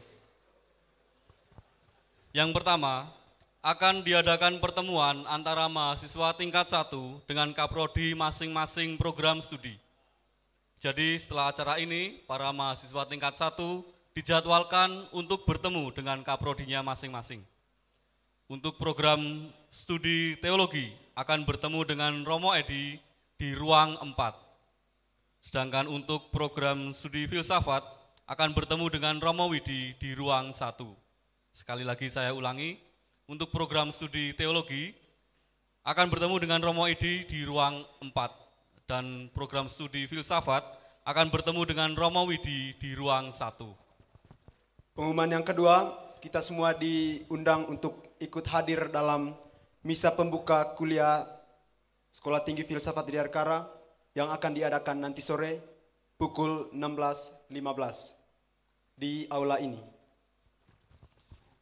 B: Yang pertama, akan diadakan pertemuan antara mahasiswa tingkat 1 dengan kaprodi masing-masing program studi. Jadi setelah acara ini, para mahasiswa tingkat 1 dijadwalkan untuk bertemu dengan kaprodinya masing-masing. Untuk program studi teologi akan bertemu dengan Romo Edi di ruang 4. Sedangkan untuk program studi filsafat akan bertemu dengan Romo Widi di ruang 1. Sekali lagi saya ulangi, untuk program studi teologi akan bertemu dengan Romo Edi di ruang 4. Dan program studi filsafat akan bertemu dengan Romo Widi di ruang 1.
A: Pengumuman yang kedua, kita semua diundang untuk ikut hadir dalam misa pembuka kuliah Sekolah Tinggi Filsafat Dirgantara yang akan diadakan nanti sore pukul 16.15 di aula ini.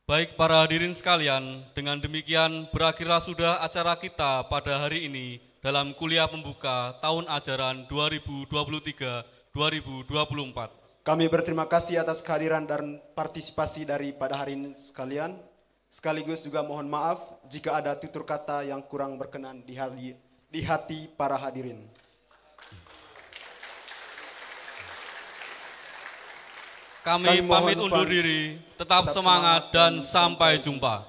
B: Baik para hadirin sekalian, dengan demikian berakhirlah sudah acara kita pada hari ini dalam kuliah pembuka tahun ajaran 2023-2024.
A: Kami berterima kasih atas kehadiran dan partisipasi dari pada hari ini sekalian. Sekaligus juga mohon maaf jika ada tutur kata yang kurang berkenan di hati para hadirin.
B: Kami pamit undur diri, tetap semangat dan sampai jumpa.